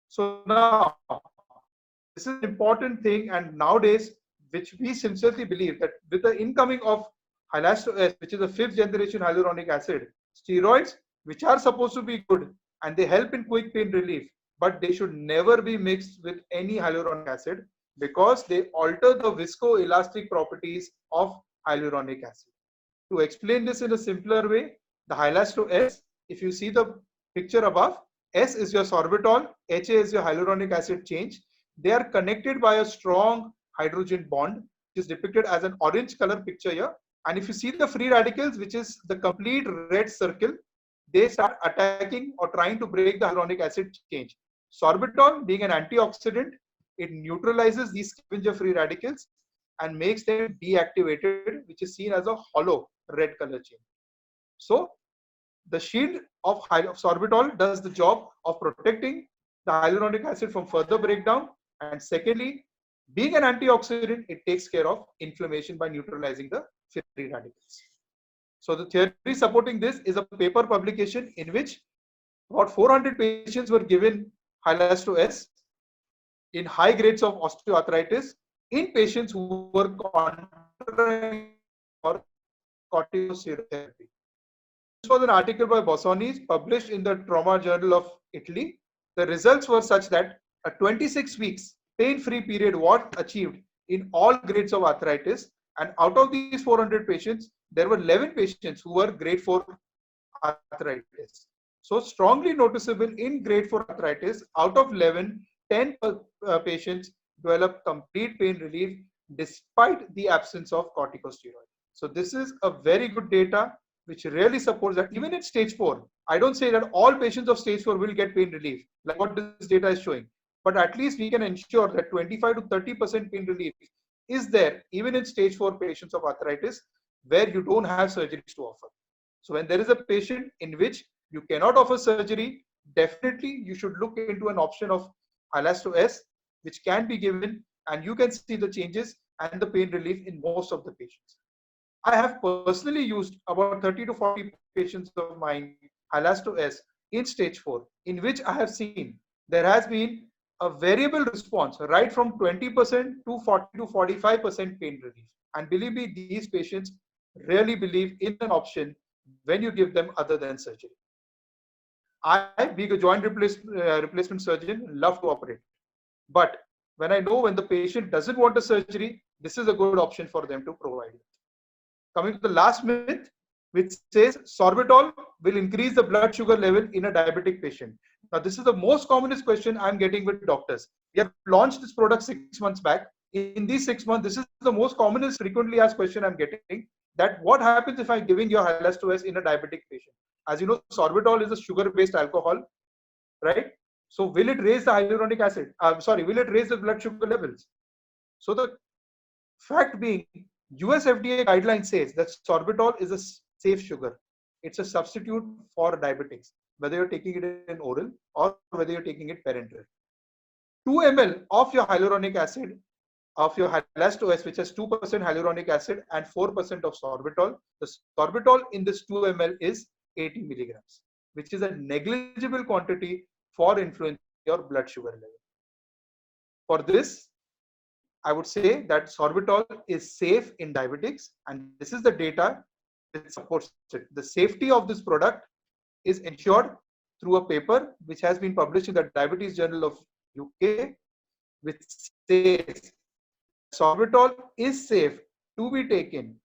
So now, this is an important thing, and nowadays, which we sincerely believe that with the incoming of Hylasto-S, which is a 5th generation hyaluronic acid, steroids, which are supposed to be good and they help in quick pain relief, but they should never be mixed with any hyaluronic acid because they alter the viscoelastic properties of hyaluronic acid. To explain this in a simpler way, the Hylasto-S, if you see the picture above, S is your sorbitol, HA is your hyaluronic acid change. They are connected by a strong hydrogen bond, which is depicted as an orange color picture here. And if you see the free radicals, which is the complete red circle, they start attacking or trying to break the hyaluronic acid change. Sorbitol, being an antioxidant, it neutralizes these scavenger free radicals and makes them deactivated, which is seen as a hollow red color chain. So the shield of sorbitol does the job of protecting the hyaluronic acid from further breakdown. And secondly, being an antioxidant, it takes care of inflammation by neutralizing the free radicals. So the theory supporting this is a paper publication in which about 400 patients were given Hylasto-S in high grades of osteoarthritis in patients who were contracting for corticosteroid. This was an article by Bossoni published in the Trauma Journal of Italy. The results were such that a 26 weeks pain-free period was achieved in all grades of arthritis, and out of these 400 patients, there were 11 patients who were grade 4 arthritis. So strongly noticeable in grade 4 arthritis, out of 11, 10 patients develop complete pain relief despite the absence of corticosteroid. So this is a very good data which really supports that even in stage 4, I don't say that all patients of stage 4 will get pain relief, like what this data is showing, but at least we can ensure that 25 to 30% pain relief is there even in stage 4 patients of arthritis where you don't have surgeries to offer. So when there is a patient in which you cannot offer surgery, definitely you should look into an option of Hylasto S, which can be given, and you can see the changes and the pain relief in most of the patients. I have personally used about 30 to 40 patients of mine Hylasto S in stage 4, in which I have seen there has been a variable response right from 20% to 40 to 45% pain relief. And believe me, these patients really believe in an option when you give them other than surgery. I, being a joint replacement surgeon, love to operate. But when I know when the patient doesn't want a surgery, this is a good option for them to provide it. Coming to the last myth, which says sorbitol will increase the blood sugar level in a diabetic patient. Now, this is the most commonest question I'm getting with doctors. We have launched this product 6 months back. In these 6 months, this is the most commonest frequently asked question I'm getting, that what happens if I'm giving your Hylasto S in a diabetic patient? As you know, sorbitol is a sugar-based alcohol, right? So will it raise the hyaluronic acid? Will it raise the blood sugar levels? So the fact being, US FDA guideline says that sorbitol is a safe sugar. It's a substitute for diabetics, whether you're taking it in oral or whether you're taking it parenteral. 2 ml of your hyaluronic acid, of your Hylasto S, which has 2% hyaluronic acid and 4% of sorbitol. The sorbitol in this 2 ml is 80 milligrams, which is a negligible quantity for influencing your blood sugar level. For this, I would say that sorbitol is safe in diabetics, and this is the data that supports it. The safety of this product is ensured through a paper which has been published in the Diabetes Journal of UK, which says sorbitol is safe to be taken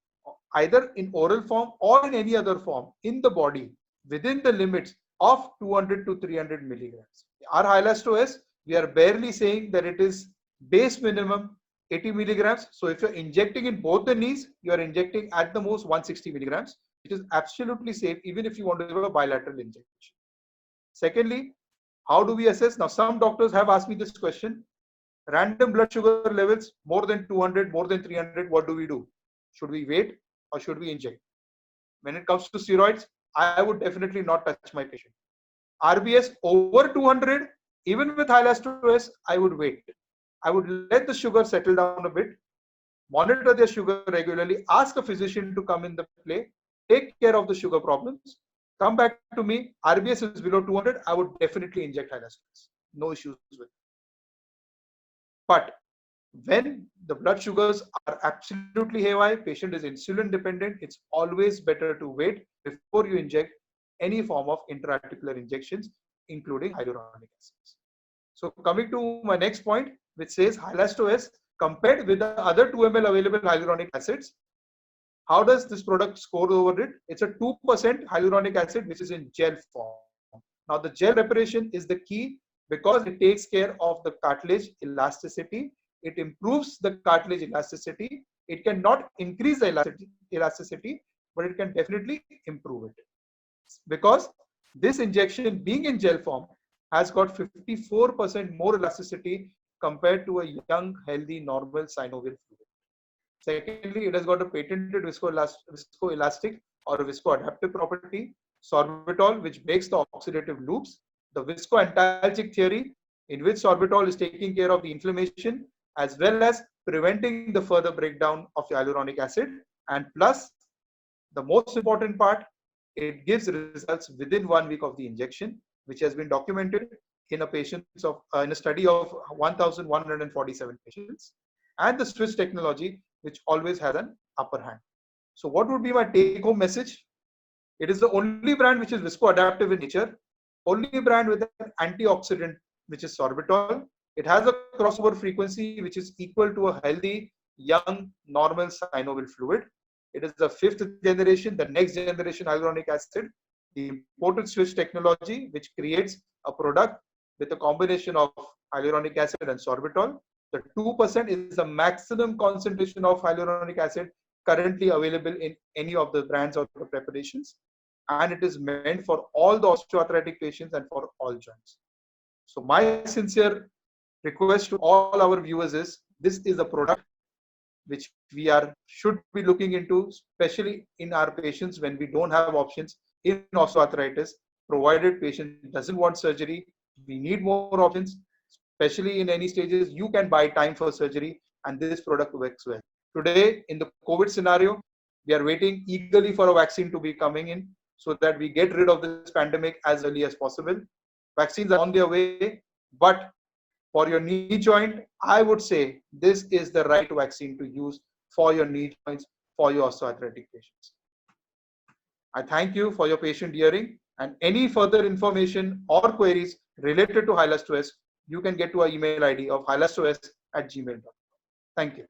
either in oral form or in any other form in the body within the limits of 200 to 300 milligrams. Our Hylasto S, we are barely saying that it is base minimum 80 milligrams. So if you're injecting in both the knees, you are injecting at the most 160 milligrams, which is absolutely safe even if you want to give a bilateral injection. Secondly, how do we assess? Now, some doctors have asked me this question. Random blood sugar levels more than 200, more than 300, what do we do? Should we wait or should we inject? When it comes to steroids, I would definitely not touch my patient. RBS over 200, even with Hylasto S, I would wait. I would let the sugar settle down a bit, monitor their sugar regularly, ask a physician to come in the play, take care of the sugar problems, come back to me. RBS is below 200, I would definitely inject Hylasto S. No issues with it. But when the blood sugars are absolutely haywire, patient is insulin dependent, it's always better to wait before you inject any form of intra-articular injections, including hyaluronic acids. So coming to my next point, which says Hylasto S compared with the other 2 ml available hyaluronic acids, how does this product score over it? It's a 2% hyaluronic acid, which is in gel form. Now the gel preparation is the key because it takes care of the cartilage elasticity. It improves the cartilage elasticity. It cannot increase the elasticity, but it can definitely improve it. Because this injection being in gel form has got 54% more elasticity compared to a young, healthy, normal synovial fluid. Secondly, it has got a patented viscoelastic or viscoadaptive property, sorbitol, which breaks the oxidative loops, the viscoantalgic theory, in which sorbitol is taking care of the inflammation as well as preventing the further breakdown of hyaluronic acid, and plus, the most important part, it gives results within 1 week of the injection, which has been documented in a study of 1,147 patients, and the Swiss technology, which always has an upper hand. So what would be my take-home message? It is the only brand which is viscoadaptive in nature, only brand with an antioxidant, which is sorbitol. It has a crossover frequency which is equal to a healthy, young, normal synovial fluid. It is the 5th generation, the next generation hyaluronic acid, the imported switch technology, which creates a product with a combination of hyaluronic acid and sorbitol. The 2% is the maximum concentration of hyaluronic acid currently available in any of the brands or the preparations. And it is meant for all the osteoarthritic patients and for all joints. So my sincere request to all our viewers is, this is a product which we should be looking into, especially in our patients when we don't have options in osteoarthritis. Provided patient doesn't want surgery, we need more options, especially in any stages. You can buy time for surgery, and this product works well. Today, in the COVID scenario, we are waiting eagerly for a vaccine to be coming in so that we get rid of this pandemic as early as possible. Vaccines are on their way, but for your knee joint, I would say this is the right vaccine to use for your knee joints, for your osteoarthritic patients. I thank you for your patient hearing, and any further information or queries related to Hylas2S, you can get to our email ID of hylas2s@gmail.com. Thank you.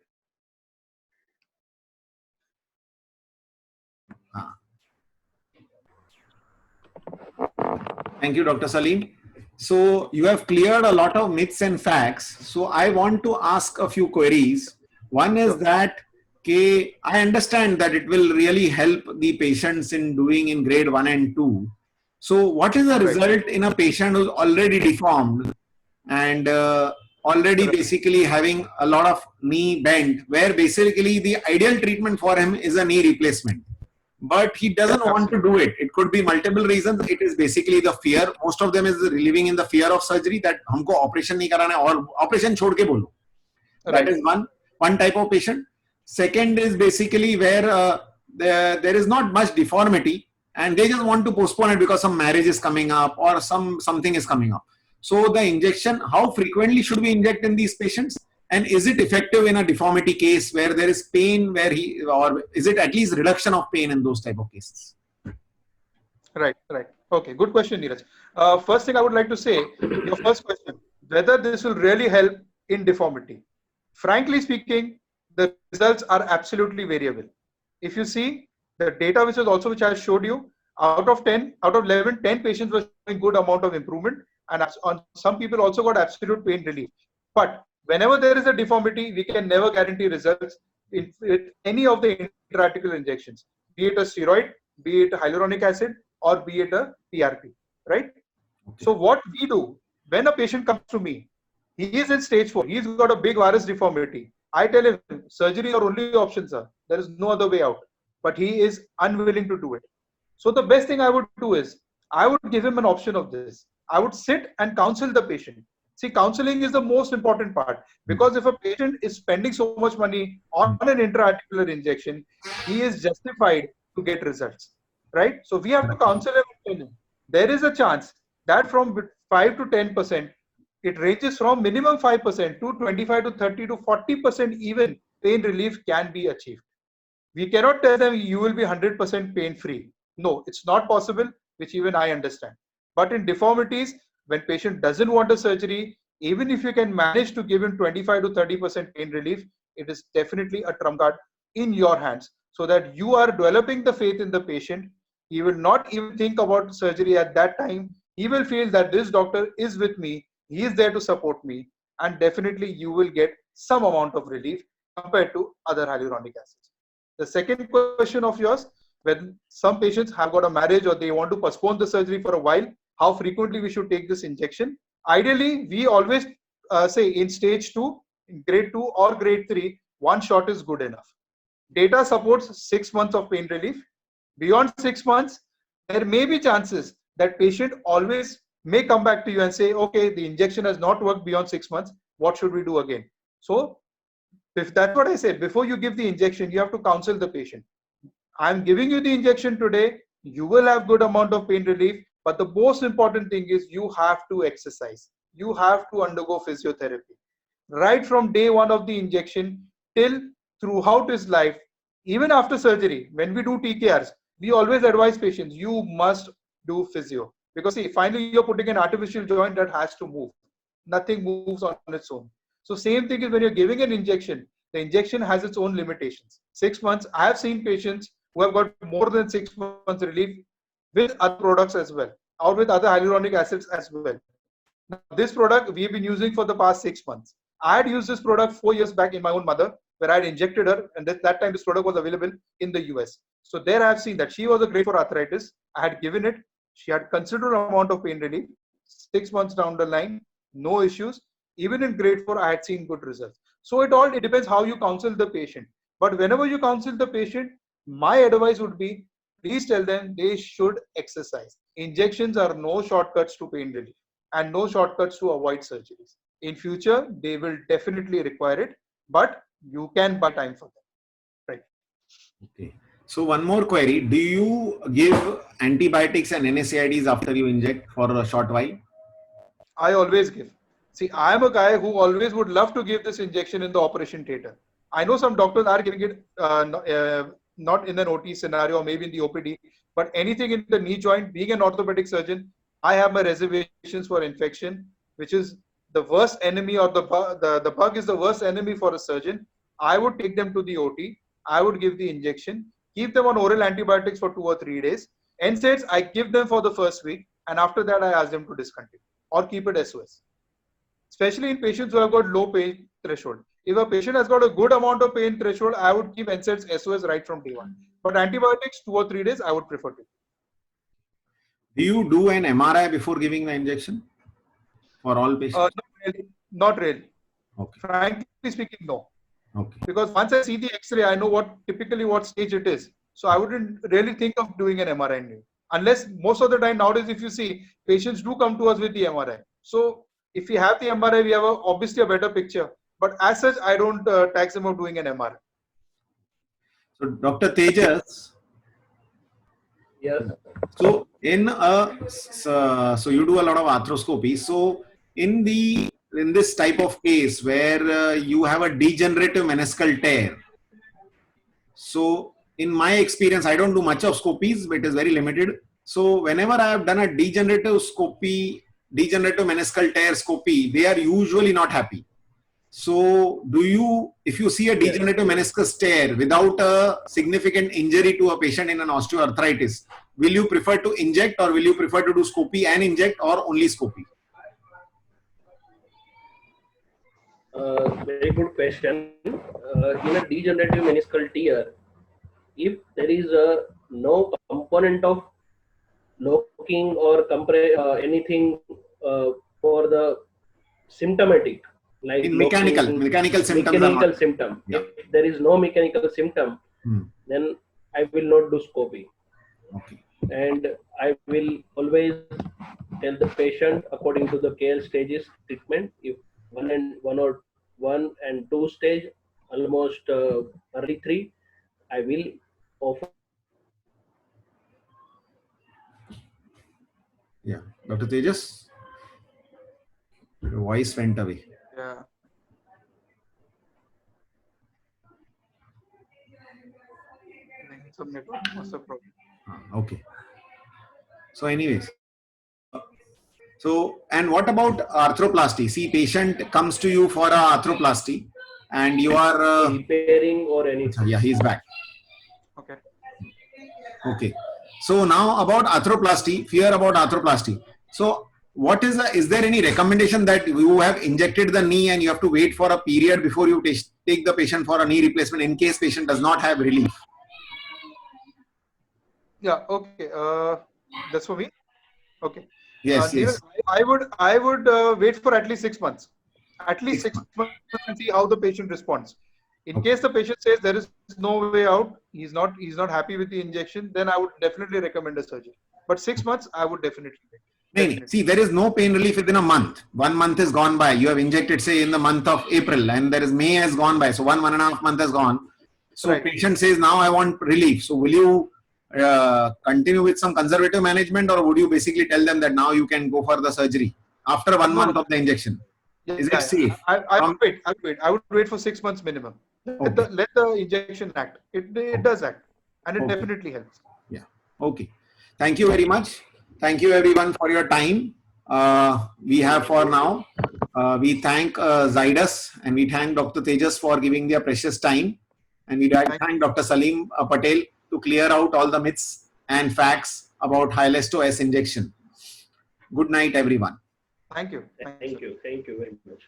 Thank you, Dr. Salim. So you have cleared a lot of myths and facts. So I want to ask a few queries. One is that I understand that it will really help the patients in doing in grade 1 and 2. So what is the result in a patient who's already deformed and already basically having a lot of knee bend, where basically the ideal treatment for him is a knee replacement? But he doesn't want to do it. It could be multiple reasons. It is basically the fear. Most of them is living in the fear of surgery, that हमको operation नहीं कराना है और operation छोड़ के बोलो. That is one type of patient. Second is basically where there is not much deformity and they just want to postpone it because some marriage is coming up or something is coming up. So the injection, how frequently should we inject in these patients? And is it effective in a deformity case where there is pain, or is it at least reduction of pain in those type of cases? Right. Okay, good question, Neeraj. First thing I would like to say, your first question, whether this will really help in deformity. Frankly speaking, the results are absolutely variable. If you see the data, which I showed you, out of 11, 10 patients were showing good amount of improvement, and some people also got absolute pain relief. But whenever there is a deformity, we can never guarantee results with any of the intra-articular injections, be it a steroid, be it hyaluronic acid, or be it a PRP, right? Okay. So what we do, when a patient comes to me, he is in stage 4, he's got a big varus deformity. I tell him, surgery are only options, sir. There is no other way out. But he is unwilling to do it. So the best thing I would do is, I would give him an option of this. I would sit and counsel the patient. See, counseling is the most important part, because if a patient is spending so much money on an intra-articular injection, he is justified to get results, right? So we have to counsel him and tell him, there is a chance that from 5 to 10%, it ranges from minimum 5% to 25 to 30 to 40% even pain relief can be achieved. We cannot tell them you will be 100% pain-free. No, it's not possible, which even I understand. But in deformities, when patient doesn't want a surgery, even if you can manage to give him 25 to 30% pain relief, it is definitely a trump card in your hands, so that you are developing the faith in the patient. He will not even think about surgery at that time. He will feel that this doctor is with me, he is there to support me, and definitely you will get some amount of relief compared to other hyaluronic acids. The second question of yours, when some patients have got a marriage or they want to postpone the surgery for a while, how frequently we should take this injection? Ideally, we always say in stage 2, in grade 2 or grade 3, one shot is good enough. Data supports 6 months of pain relief. Beyond 6 months, there may be chances that patient always may come back to you and say, okay, the injection has not worked beyond 6 months. What should we do again? So if that's what I said, before you give the injection, you have to counsel the patient. I'm giving you the injection today. You will have good amount of pain relief. But the most important thing is you have to exercise. You have to undergo physiotherapy. Right from day 1 of the injection till throughout his life, even after surgery, when we do TKRs, we always advise patients, you must do physio. Because see, finally you're putting an artificial joint that has to move. Nothing moves on its own. So same thing is when you're giving an injection, the injection has its own limitations. 6 months, I have seen patients who have got more than 6 months relief with other products as well, or with other hyaluronic acids as well. Now, this product we've been using for the past 6 months. I had used this product 4 years back in my own mother, where I had injected her, and at that time this product was available in the US. So there I have seen that she was a great for arthritis. I had given it. She had considerable amount of pain relief. 6 months down the line, no issues. Even in grade 4, I had seen good results. So it depends how you counsel the patient. But whenever you counsel the patient, my advice would be, please tell them they should exercise. Injections are no shortcuts to pain relief and no shortcuts to avoid surgeries. In future, they will definitely require it, but you can buy time for them. Right. Okay. So one more query. Do you give antibiotics and NSAIDs after you inject for a short while? I always give. See, I am a guy who always would love to give this injection in the operation theater. I know some doctors are giving it not in an OT scenario or maybe in the OPD, but anything in the knee joint. Being an orthopedic surgeon, I have my reservations for infection, which is the worst enemy, or the bug is the worst enemy for a surgeon. I would take them to the OT. I would give the injection, keep them on oral antibiotics for 2 or 3 days. NSAIDs, I give them for the first week, and after that, I ask them to discontinue or keep it SOS. Especially in patients who have got low pain threshold. If a patient has got a good amount of pain threshold, I would keep NSAIDs SOS right from day one. But antibiotics, 2 or 3 days, I would prefer to. Do you do an MRI before giving the injection for all patients? Not really. Not really. Okay. Frankly speaking, no. Okay. Because once I see the X-ray, I know typically what stage it is. So I wouldn't really think of doing an MRI. Unless most of the time nowadays, if you see, patients do come to us with the MRI. So if we have the MRI, we have obviously a better picture. But as such, I don't tax them of doing an MRI. So Dr. Tejas. Yes. So so you do a lot of arthroscopy. So in this type of case where you have a degenerative meniscal tear. So in my experience, I don't do much of scopies, but it is very limited. So whenever I have done a degenerative meniscal tear scopy, they are usually not happy. So if you see a degenerative meniscus tear without a significant injury to a patient in an osteoarthritis, will you prefer to inject, or will you prefer to do scopy and inject, or only scopy? Very good question. In a degenerative meniscal tear, if there is no component of locking or anything for the symptomatic, like In mechanical symptom. Yeah. If there is no mechanical symptom, then I will not do scopy. Okay. And I will always tell the patient according to the care stages treatment. If one and 2 stage, almost early 3, I will offer. Yeah. Dr. Tejas, your voice went away. Yeah. Some network was a problem. Okay. So anyways. So, and what about arthroplasty? See, patient comes to you for a arthroplasty and you are... repairing or anything. Yeah, he's back. Okay. Okay. So now about arthroplasty, fear about arthroplasty. So is there any recommendation that you have injected the knee and you have to wait for a period before you take the patient for a knee replacement in case patient does not have relief? Yeah. Okay. That's for me. Okay. Yes. Yes. I would wait for at least 6 months. At least 6 months and see how the patient responds. In case the patient says there is no way out, he's not happy with the injection, then I would definitely recommend a surgery. But 6 months, I would definitely wait. See, there is no pain relief within a month. 1 month is gone by. You have injected, say, in the month of April, and there is May has gone by. So 1.5 months has gone. So right. Patient says, now I want relief. So will you continue with some conservative management, or would you basically tell them that now you can go for the surgery after 1 month of the injection? Is it safe? I would wait. I would wait for 6 months minimum. Let the injection act. It does act, and it definitely helps. Yeah. Okay. Thank you very much. Thank you everyone for your time. We have for now. We thank Zydus and we thank Dr. Tejas for giving their precious time. And we thank Dr. Salim Patel to clear out all the myths and facts about Hylesto S injection. Good night, everyone. Thank you. Thank you very much.